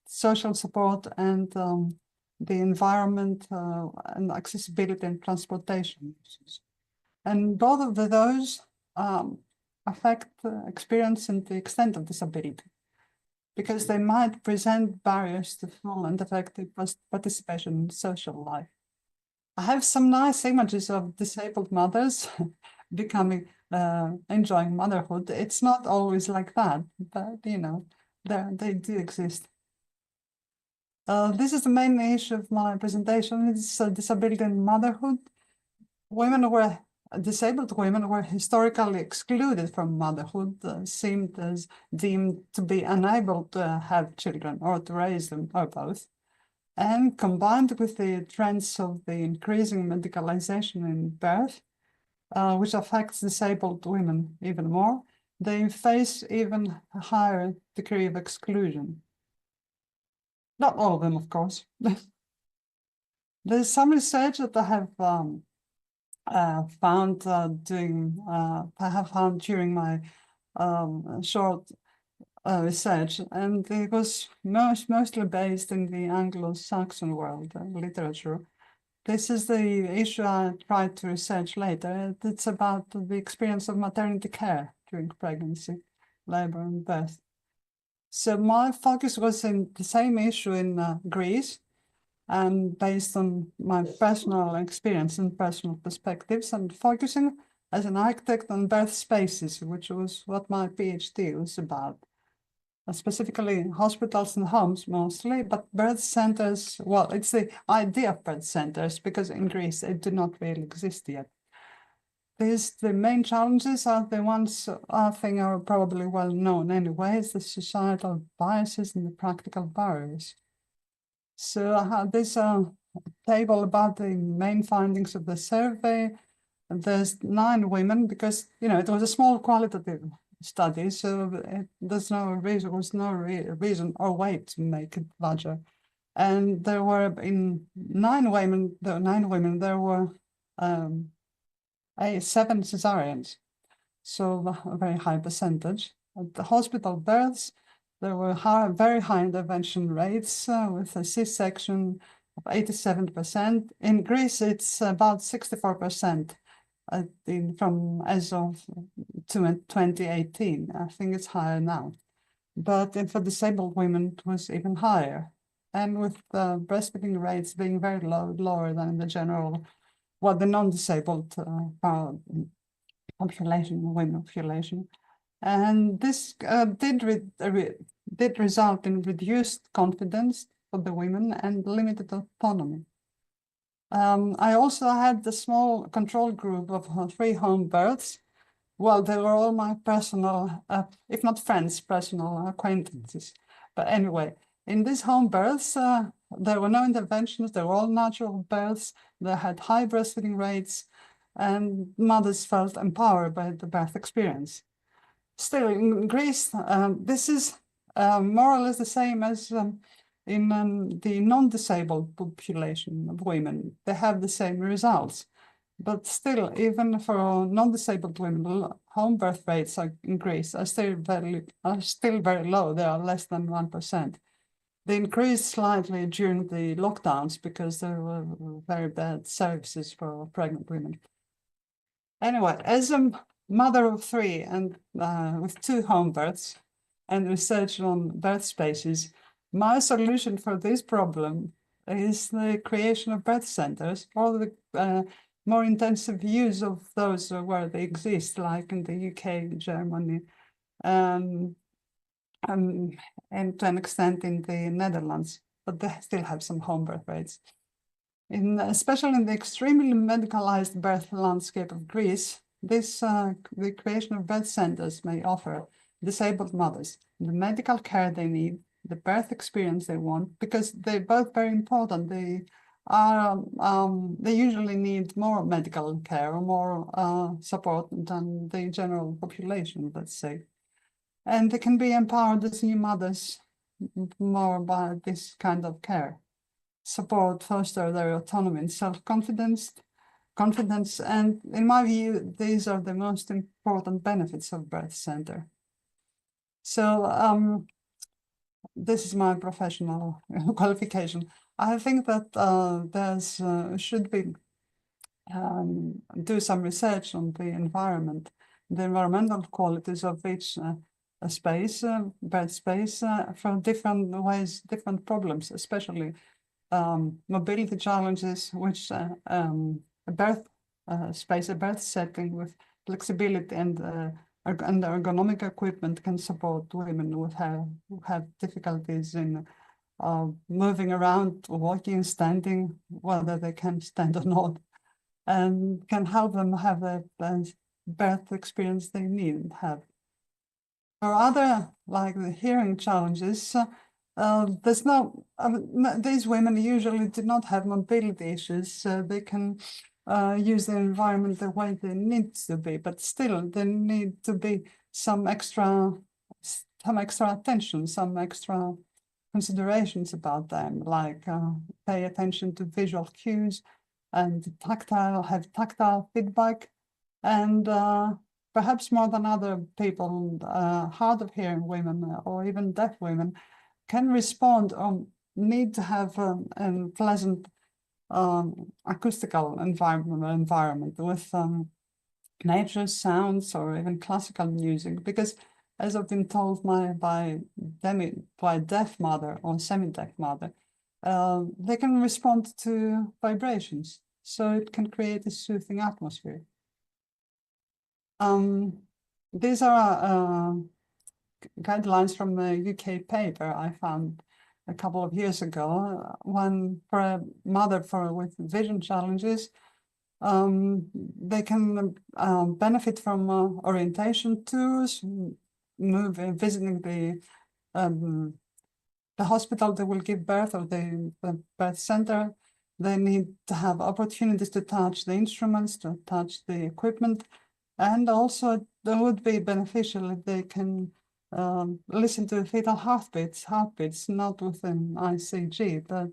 social support, and the environment and accessibility and transportation issues. And both of those affect experience and the extent of disability, because they might present barriers to full and effective participation in social life. I have some nice images of disabled mothers enjoying motherhood. It's not always like that, but they do exist. This is the main issue of my presentation. It's disability and motherhood. Disabled women were historically excluded from motherhood, deemed to be unable to have children or to raise them, or both. And combined with the trends of the increasing medicalization in birth, which affects disabled women even more, they face even a higher degree of exclusion. Not all of them, of course. There's some research that I have found during my short research, and it was mostly based in the Anglo-Saxon world literature. This is the issue I tried to research later. It's about the experience of maternity care during pregnancy, labor, and birth. So my focus was in the same issue in Greece, and based on my personal experience and personal perspectives, and focusing as an architect on birth spaces, which was what my PhD was about. Specifically hospitals and homes mostly, but birth centers, well, it's the idea of birth centers, because in Greece it did not really exist yet. The main challenges are the ones I think are probably well known anyway, is the societal biases and the practical barriers. So I had this table about the main findings of the survey. And there's 9 women, because it was a small qualitative study, so there's no reason or way to make it larger. And there were 9 women, there were 7 cesareans, so a very high percentage. At the hospital births, there were very high intervention rates with a C-section of 87%. In Greece, it's about 64%. From as of 2018, I think it's higher now. but for disabled women, it was even higher. And with breastfeeding rates being very low, lower than the general, well, the non-disabled population, women population. And this did result in reduced confidence for the women and limited autonomy. I also had the small control group of 3 home births. Well, they were all my personal, if not friends, personal acquaintances. But anyway, in these home births, there were no interventions. They were all natural births. They had high breastfeeding rates, and mothers felt empowered by the birth experience. Still, in Greece, this is more or less the same as in the non-disabled population of women. They have the same results. But still, even for non-disabled women, home birth rates in Greece are still very low. They are less than 1%. They increased slightly during the lockdowns because there were very bad services for pregnant women. Anyway, as a mother of 3 and with 2 home births and research on birth spaces, my solution for this problem is the creation of birth centers, or the more intensive use of those where they exist, like in the UK, Germany, and to an extent in the Netherlands, but they still have some home birth rates. Especially in the extremely medicalized birth landscape of Greece, the creation of birth centers may offer disabled mothers the medical care they need, the birth experience they want, because they're both very important. They usually need more medical care or more support than the general population, let's say. And they can be empowered as new mothers more by this kind of care. Support, foster their autonomy and self-confidence, and in my view, these are the most important benefits of birth center. So this is my professional qualification. I think that there's should be do some research on the environment, the environmental qualities of each space, birth space, from different ways, different problems, especially mobility challenges, which a birth space, a birth setting with flexibility and ergonomic equipment can support women who have difficulties in moving around, walking, standing, whether they can stand or not, and can help them have the birth experience they need and have. For other, like the hearing challenges, there's no, these women usually do not have mobility issues, so they can use the environment the way they need to be, but still there need to be some extra attention, some extra considerations about them, like pay attention to visual cues and have tactile feedback, and perhaps more than other people, hard of hearing women or even deaf women can respond or need to have a pleasant acoustical environment with nature sounds or even classical music, because as I've been told by a deaf mother or semi-deaf mother, they can respond to vibrations, so it can create a soothing atmosphere. These are guidelines from a UK paper I found a couple of years ago. One for a mother with vision challenges. They can benefit from orientation tours, visiting the hospital that will give birth or the birth center. They need to have opportunities to touch the instruments, to touch the equipment, and also that would be beneficial if they can listen to fetal heartbeats not with an ICG, but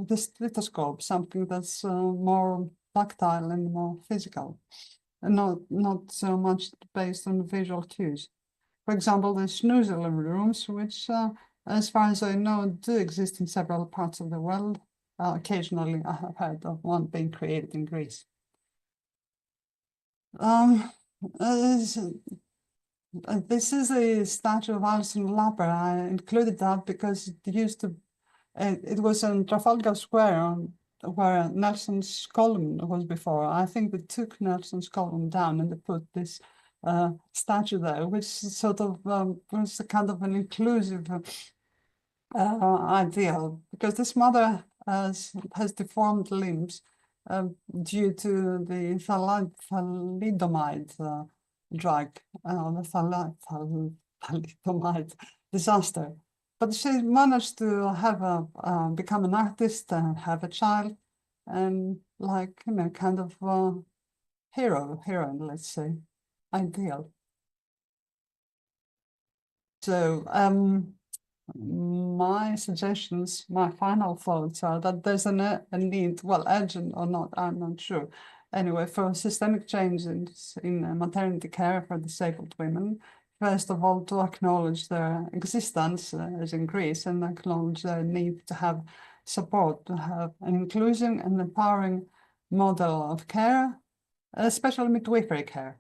the stethoscope, something that's more tactile and more physical, and not so much based on visual cues. For example, the snoozer rooms, which, as far as I know, do exist in several parts of the world. Occasionally, I have heard of one being created in Greece. This is a statue of Alison Lapper. I included that because it used to, it was in Trafalgar Square where Nelson's column was before. I think they took Nelson's column down and they put this statue there, which sort of was a kind of an inclusive ideal, because this mother has deformed limbs due to the thalidomide drug, the thalidomide disaster. But she managed to have become an artist and have a child, and like, you know, kind of heroine, let's say, ideal. So my suggestions, my final thoughts are that there's a need, well, urgent or not, I'm not sure. Anyway, for systemic changes in maternity care for disabled women. First of all, to acknowledge their existence as in Greece, and acknowledge their need to have support, to have an inclusive and empowering model of care, especially midwifery care.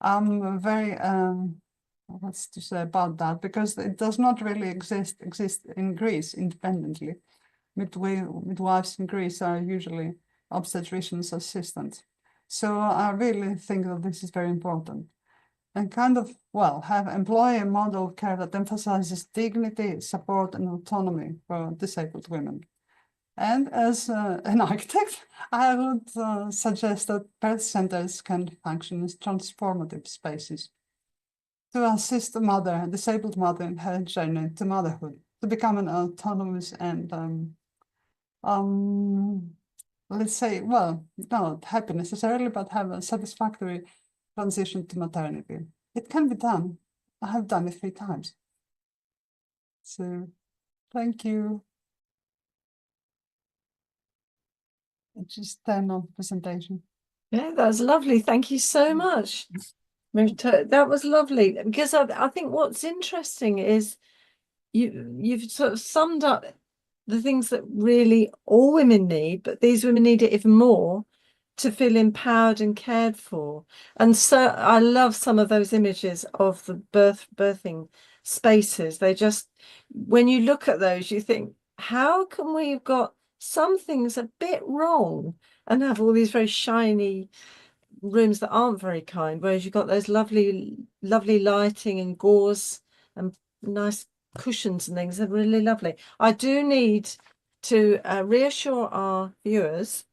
I'm very what's to say about that, because it does not really exist in Greece independently. Midwives in Greece are usually obstetricians assistants. So I really think that this is very important. And kind of, well, employ a model of care that emphasizes dignity, support, and autonomy for disabled women. And as an architect, I would suggest that birth centers can function as transformative spaces to assist a disabled mother in her journey to motherhood, to become an autonomous and, let's say, well, not happy necessarily, but have a satisfactory transition to maternity. It can be done. I have done it 3 times. So, thank you. Just turn on presentation. Yeah, that was lovely. Thank you so much. That was lovely, because I think what's interesting is you've sort of summed up the things that really all women need, but these women need it even more to feel empowered and cared for. And so I love some of those images of the birthing spaces. They just, when you look at those, you think, how can we have got some things a bit wrong and have all these very shiny rooms that aren't very kind, whereas you've got those lovely lighting and gauze and nice cushions and things. They're really lovely. I do need to reassure our viewers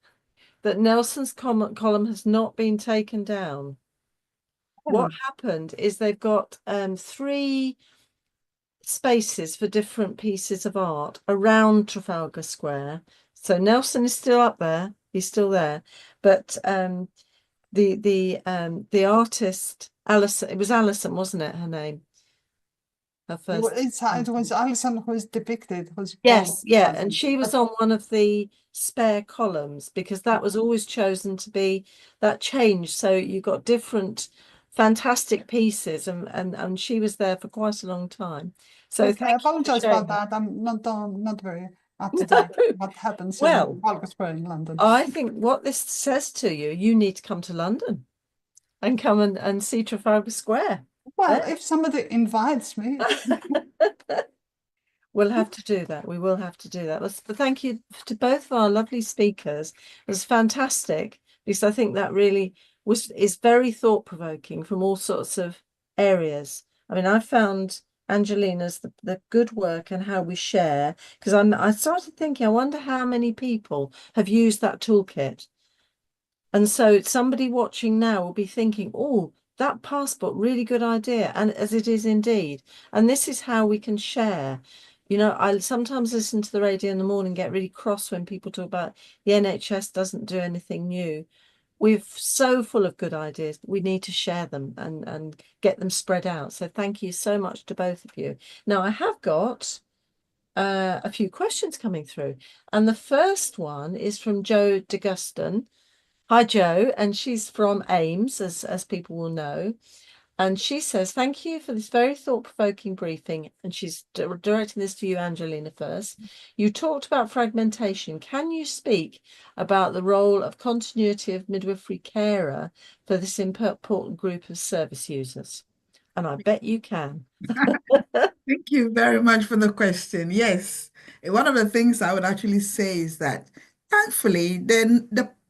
that Nelson's column has not been taken down. What happened is they've got 3 spaces for different pieces of art around Trafalgar Square. So Nelson is still up there, he's still there, but the artist Alison, it was Alison, wasn't it, her name? Her first. It was Alison who was depicted. Yes, yeah, and she was on one of the spare columns, because that was always chosen to be that change. So you got different fantastic pieces, and she was there for quite a long time. So I apologize about that. I'm not very up to date what happens in Trafalgar Square in London. I think what this says to you, you need to come to London and come and see Trafalgar Square. Well, if somebody invites me. We'll have to do that. We will have to do that. But thank you to both of our lovely speakers. It was fantastic, because I think that really is very thought-provoking from all sorts of areas. I mean, I found Angelina's the good work and how we share, because I started thinking, I wonder how many people have used that toolkit. And so somebody watching now will be thinking, oh, that passport, really good idea. And as it is indeed. And this is how we can share. You know, I sometimes listen to the radio in the morning, get really cross when people talk about the NHS doesn't do anything new. We're so full of good ideas. We need to share them and get them spread out. So thank you so much to both of you. Now, I have got a few questions coming through. And the first one is from Jo DeGuston. Hi, Jo, and she's from Ames, as people will know. And she says, thank you for this very thought-provoking briefing. And she's directing this to you, Angelina, first. You talked about fragmentation. Can you speak about the role of continuity of midwifery carer for this important group of service users? and I bet you can. Thank you very much for the question. Yes, one of the things I would actually say is that thankfully, then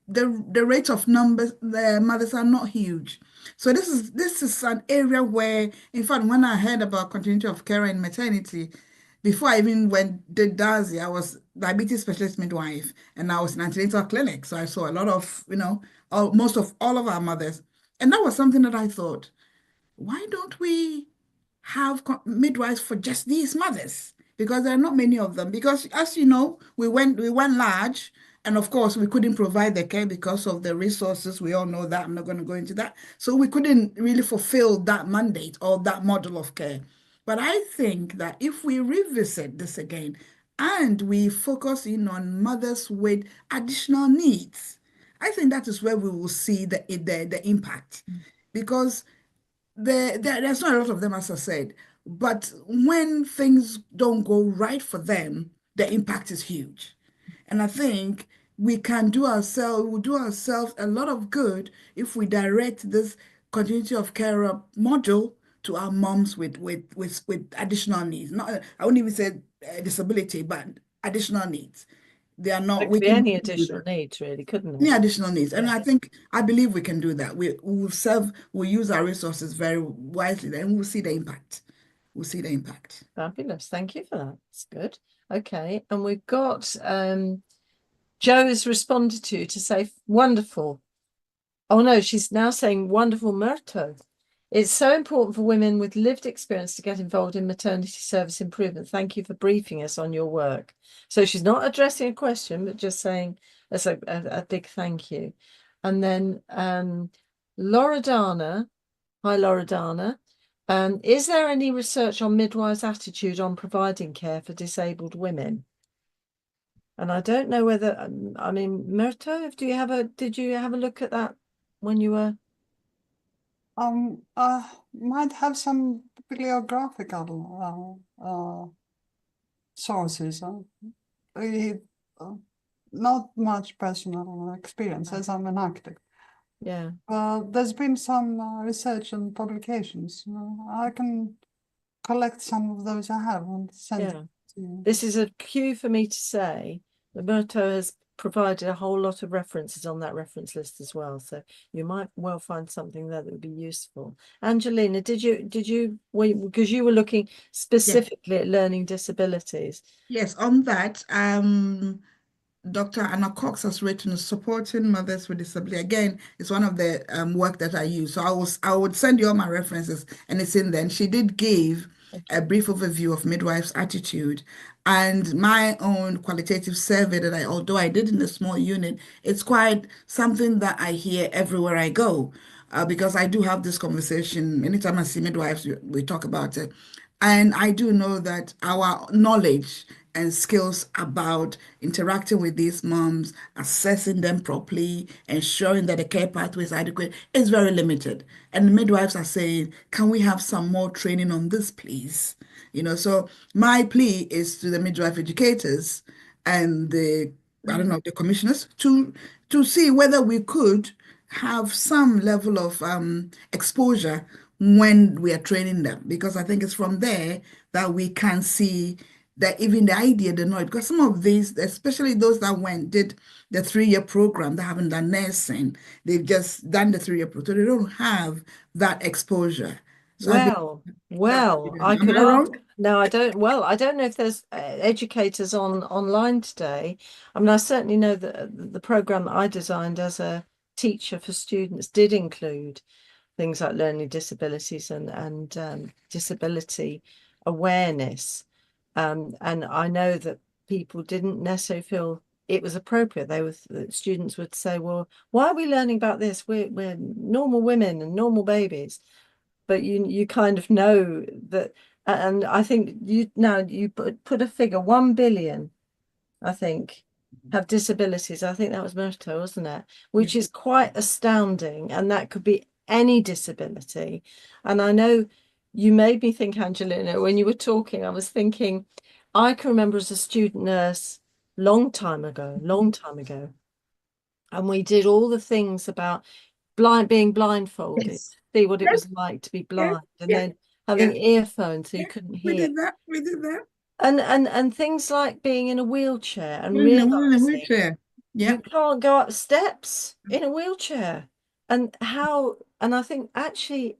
the rate of numbers, the mothers are not huge. So this is an area where, in fact, when I heard about continuity of care in maternity, before I even went did DASI, I was diabetes specialist midwife, and I was in antenatal clinic. So I saw a lot of, most of all of our mothers, and that was something that I thought, why don't we have midwives for just these mothers? Because there are not many of them. Because as you know, we went large, and of course we couldn't provide the care because of the resources. We all know that. I'm not going to go into that. So we couldn't really fulfill that mandate or that model of care. But I think that if we revisit this again and we focus in on mothers with additional needs, I think that is where we will see the impact. Because there's not a lot of them, as I said, but when things don't go right for them, the impact is huge. And I think we'll do ourselves a lot of good if we direct this continuity of care module to our moms with additional needs. Not, I wouldn't even say disability, but additional needs. They are not, It we could be can any do additional that. needs, really, couldn't Any it? additional needs. And Yeah. I believe we can do that. We'll use our resources very wisely, then we'll see the impact. We'll see the impact. Fabulous. Thank you for that. It's good. Okay. And we've got Jo has responded to say wonderful. Oh no, she's now saying wonderful Myrto. It's so important for women with lived experience to get involved in maternity service improvement. Thank you for briefing us on your work. So she's not addressing a question, but just saying that's a big thank you. And then Loredana, hi Loredana. Is there any research on midwives' attitude on providing care for disabled women? And I don't know whether, I mean, Myrto, did you have a look at that when you were? Might have some bibliographical sources. Not much personal experience as I'm an architect. Yeah. There's been some research and publications. I can collect some of those I have and send it to you. This is a cue for me to say that Myrto has provided a whole lot of references on that reference list as well. So you might well find something there that would be useful. Angelina, because you were looking specifically at learning disabilities. Yes, on that, Dr. Anna Cox has written Supporting Mothers with Disability. Again, it's one of the work that I use. So I would send you all my references, and it's in there. And she did give a brief overview of midwives' attitude and my own qualitative survey that although I did in a small unit, it's quite something that I hear everywhere I go. Because I do have this conversation anytime I see midwives, we talk about it. And I do know that our knowledge and skills about interacting with these moms, assessing them properly, ensuring that the care pathway is adequate is very limited. And the midwives are saying, can we have some more training on this, please? So my plea is to the midwife educators and I don't know, the commissioners to see whether we could have some level of exposure when we are training them, because I think it's from there that we can see that even the idea, the knowledge, because some of these, especially those that did the 3-year program, that haven't done nursing, they've just done the 3-year program, so they don't have that exposure. So I could ask. No, I don't. Well, I don't know if there's educators online today. I mean, I certainly know that the program that I designed as a teacher for students did include things like learning disabilities and disability awareness. And I know that people didn't necessarily feel it was appropriate. Students would say, well, why are we learning about this? We're normal women and normal babies. But you kind of know that, and I think you put a figure, 1 billion, I think, have disabilities. I think that was Myrto, wasn't it? Which is quite astounding, and that could be any disability. And I know you made me think, Angelina, when you were talking, I was thinking, I can remember as a student nurse long time ago, and we did all the things about being blindfolded, Yes. see what it Yes, was like to be yes, blind, and yes, then having yes, earphones so you yes. couldn't We hear. did that. We did that. And things like being in a wheelchair and In a realizing wheelchair. Yeah. you can't go up steps in a wheelchair. And I think actually,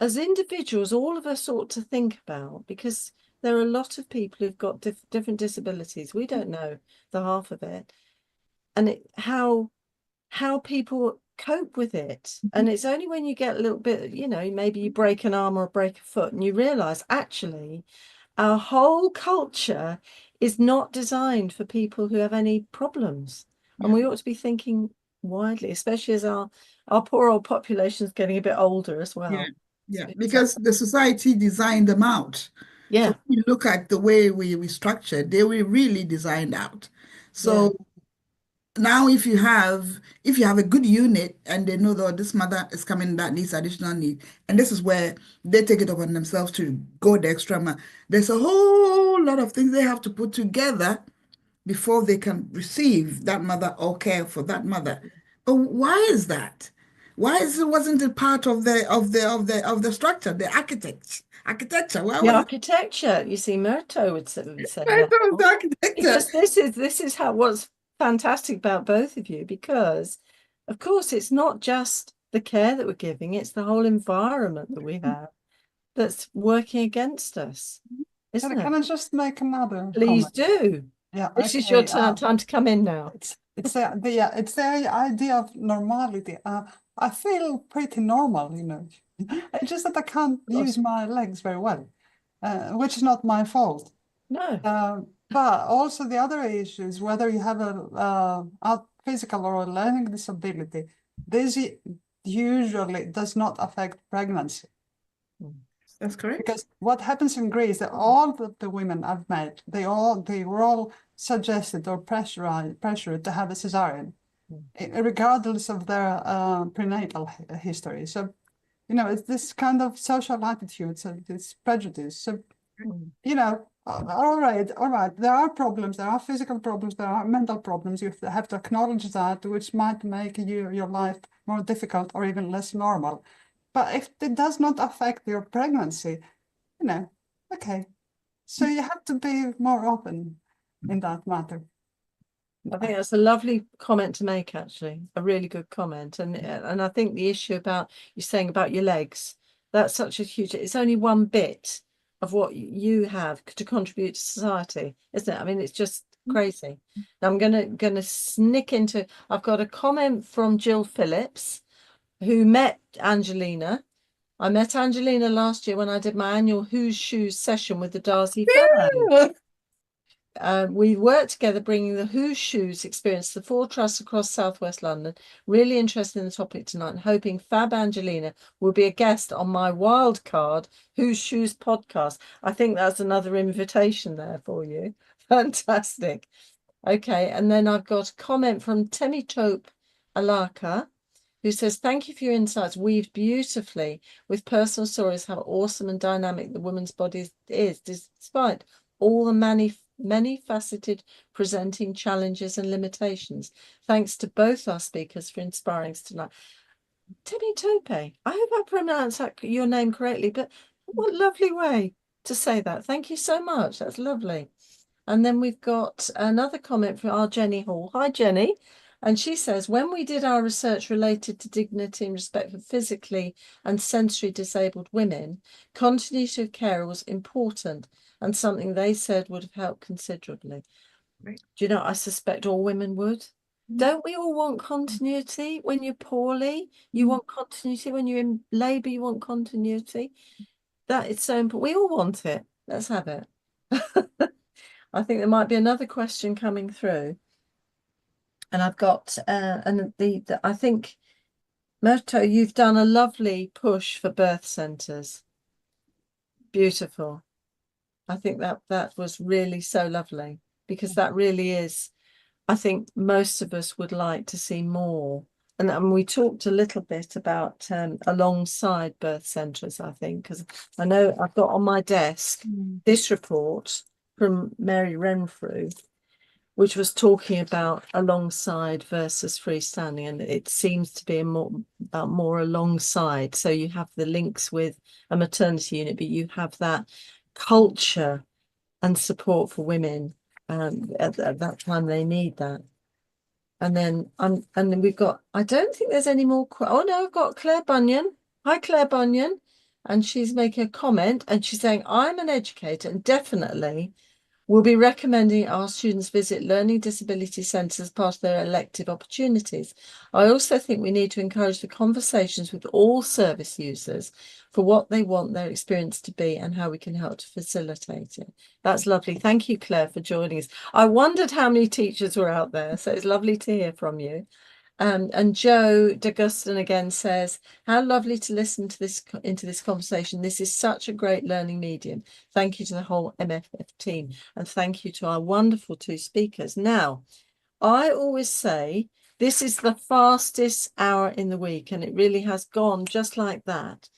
as individuals, all of us ought to think about, because there are a lot of people who've got different disabilities. We don't know the half of it. And how people cope with it. And it's only when you get a little bit, maybe you break an arm or break a foot and you realize actually our whole culture is not designed for people who have any problems. And we ought to be thinking widely, especially as our poor old population is getting a bit older as well. Yeah. Yeah. Because the society designed them out. Yeah. So when you look at the way we structured, they were really designed out. So now if you have a good unit and they know that this mother is coming that needs additional need, and this is where they take it upon themselves to go the extra mile. There's a whole lot of things they have to put together before they can receive that mother or care for that mother. But why is that? Wasn't it part of the structure, the architecture? Why The was it architecture, you see, Myrto would say part that. of the architecture? Because this is what's fantastic about both of you, because of course it's not just the care that we're giving, it's the whole environment that we have that's working against us, isn't Can it? I just make another Please comment? do. Yeah, This is your time to come in now. It's the idea of normality. I feel pretty normal, you know. It's just that I can't use my legs very well, which is not my fault. No. But also the other issue is whether you have a physical or a learning disability. This usually does not affect pregnancy. That's correct. Because what happens in Greece, that all the women I've met, they were all suggested or pressured to have a cesarean, regardless of their prenatal history. So, it's this kind of social attitude, so it's prejudice. So, all right. There are problems, there are physical problems, there are mental problems. You have to acknowledge that, which might make your life more difficult or even less normal. But if it does not affect your pregnancy, okay. So you have to be more open in that matter. I think that's a lovely comment to make, actually, a really good comment. And I think the issue about you saying about your legs, that's such a huge, it's only one bit of what you have to contribute to society, isn't it? I mean, it's just crazy. Now I'm gonna sneak into, I've got a comment from Jill Phillips, who met Angelina. I met Angelina last year when I did my annual Whose Shoes session with the Darcy Fellow. We worked together bringing the Whose Shoes experience to the 4 trusts across southwest London. Really interested in the topic tonight and hoping Fab Angelina will be a guest on my wild card Whose Shoes podcast. I think that's another invitation there for you. Fantastic. Okay, and then I've got a comment from Temitope Alaka, who says, thank you for your insights, weaved beautifully with personal stories how awesome and dynamic the woman's body is, despite all the many faceted presenting challenges and limitations. Thanks to both our speakers for inspiring us tonight. Temitope, I hope I pronounced your name correctly, but what lovely way to say that. Thank you so much. That's lovely. And then we've got another comment from our Jenny Hall. Hi, Jenny. And she says, when we did our research related to dignity and respect for physically and sensory disabled women, continuity of care was important and something they said would have helped considerably. Right. Do you know, I suspect all women would. Don't we all want continuity when you're poorly? You want continuity when you're in labour, you want continuity. That is so important. We all want it. Let's have it. I think there might be another question coming through. And I've got, I think, Myrto, you've done a lovely push for birth centres. Beautiful. I think that was really so lovely, because that really is, I think most of us would like to see more. And we talked a little bit about alongside birth centres, I think, because I know I've got on my desk this report from Mary Renfrew, which was talking about alongside versus freestanding, and it seems to be a more alongside. So you have the links with a maternity unit, but you have that culture and support for women at that time they need that. And then we've got, I don't think there's any more. Oh no, I've got Claire Bunyan. Hi, Claire Bunyan. And she's making a comment and she's saying, I'm an educator and definitely will be recommending our students visit learning disability centres as part of their elective opportunities. I also think we need to encourage the conversations with all service users for what they want their experience to be and how we can help to facilitate it. That's lovely. Thank you, Claire, for joining us. I wondered how many teachers were out there, so it's lovely to hear from you. And Joe D'Augustin again says, how lovely to listen to into this conversation. This is such a great learning medium. Thank you to the whole MFF team and thank you to our wonderful two speakers. Now, I always say this is the fastest hour in the week and it really has gone just like that.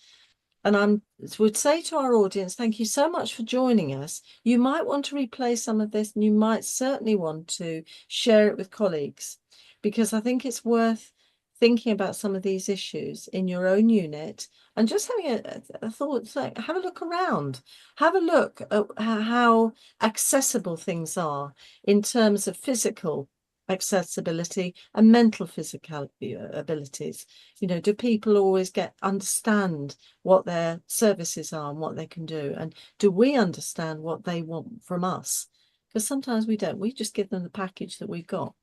And I would say to our audience, thank you so much for joining us. You might want to replay some of this and you might certainly want to share it with colleagues, because I think it's worth thinking about some of these issues in your own unit and just having a thought, like have a look around, have a look at how accessible things are in terms of physical accessibility and mental physical abilities. You know, do people always understand what their services are and what they can do? And do we understand what they want from us? Because sometimes we don't. We just give them the package that we've got.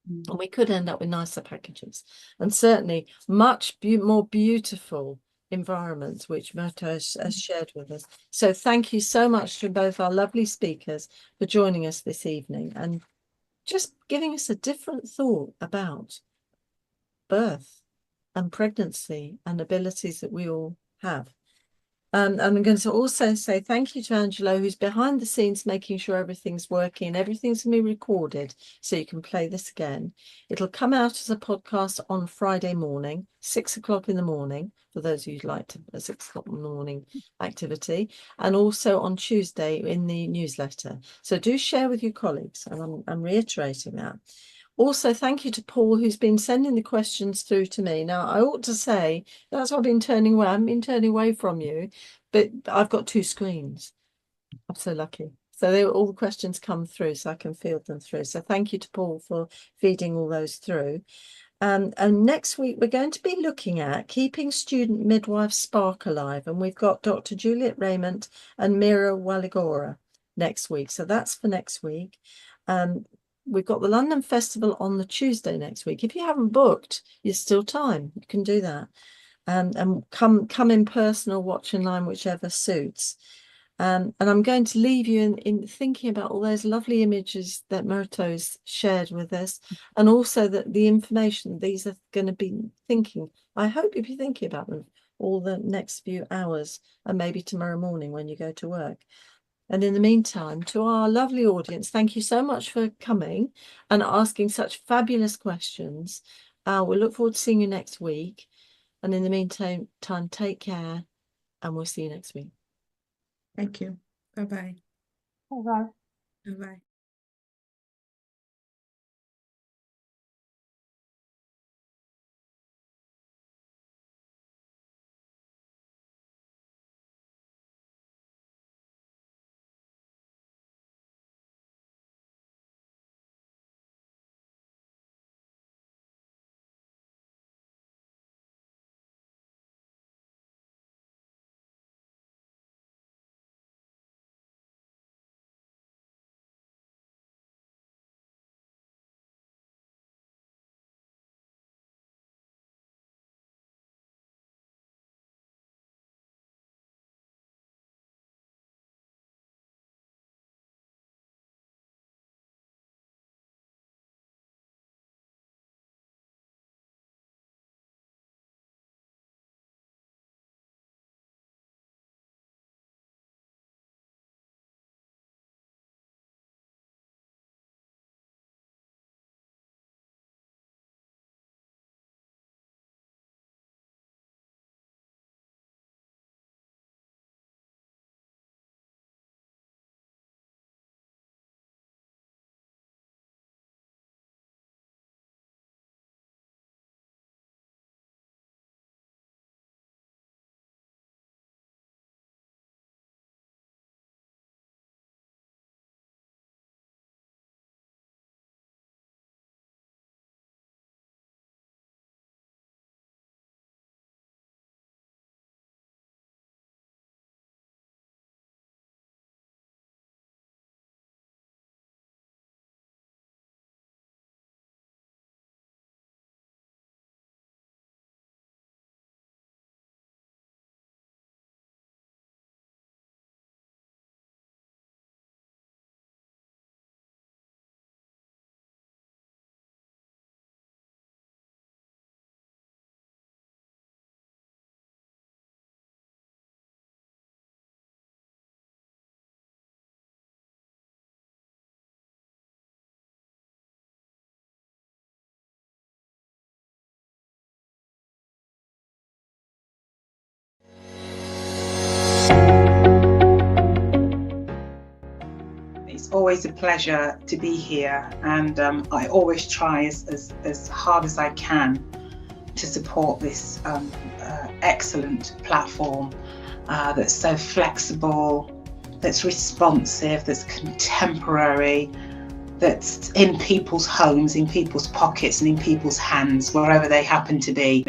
And we could end up with nicer packages and certainly much more beautiful environments, which Myrto has shared with us. So thank you so much to both our lovely speakers for joining us this evening and just giving us a different thought about birth and pregnancy and abilities that we all have. And I'm going to also say thank you to Angelo, who's behind the scenes, making sure everything's working and everything's going to be recorded so you can play this again. It'll come out as a podcast on Friday morning, 6 o'clock in the morning, for those of you who'd like a 6 o'clock in the morning activity, and also on Tuesday in the newsletter. So do share with your colleagues, and I'm reiterating that. Also, thank you to Paul, who's been sending the questions through to me. Now, I ought to say, that's what I've been turning away. I haven't been turning away from you, but I've got two screens. I'm so lucky. So all the questions come through, so I can field them through. So thank you to Paul for feeding all those through. And next week, we're going to be looking at keeping student midwife spark alive. And we've got Dr. Juliet Raymond and Mira Waligora next week. So that's for next week. We've got the London Festival on the Tuesday next week. If you haven't booked, there's still time. You can do that. And come in person or watch online, whichever suits. And I'm going to leave you in thinking about all those lovely images that Myrto's shared with us, and also that the information these are going to be thinking. I hope you'll be thinking about them all the next few hours and maybe tomorrow morning when you go to work. And in the meantime, to our lovely audience, thank you so much for coming and asking such fabulous questions. We'll look forward to seeing you next week. And in the meantime, take care and we'll see you next week. Thank you. Bye-bye. Bye-bye. Bye-bye. always a pleasure to be here, and I always try as hard as I can to support this excellent platform that's so flexible, that's responsive, that's contemporary, that's in people's homes, in people's pockets, and in people's hands, wherever they happen to be.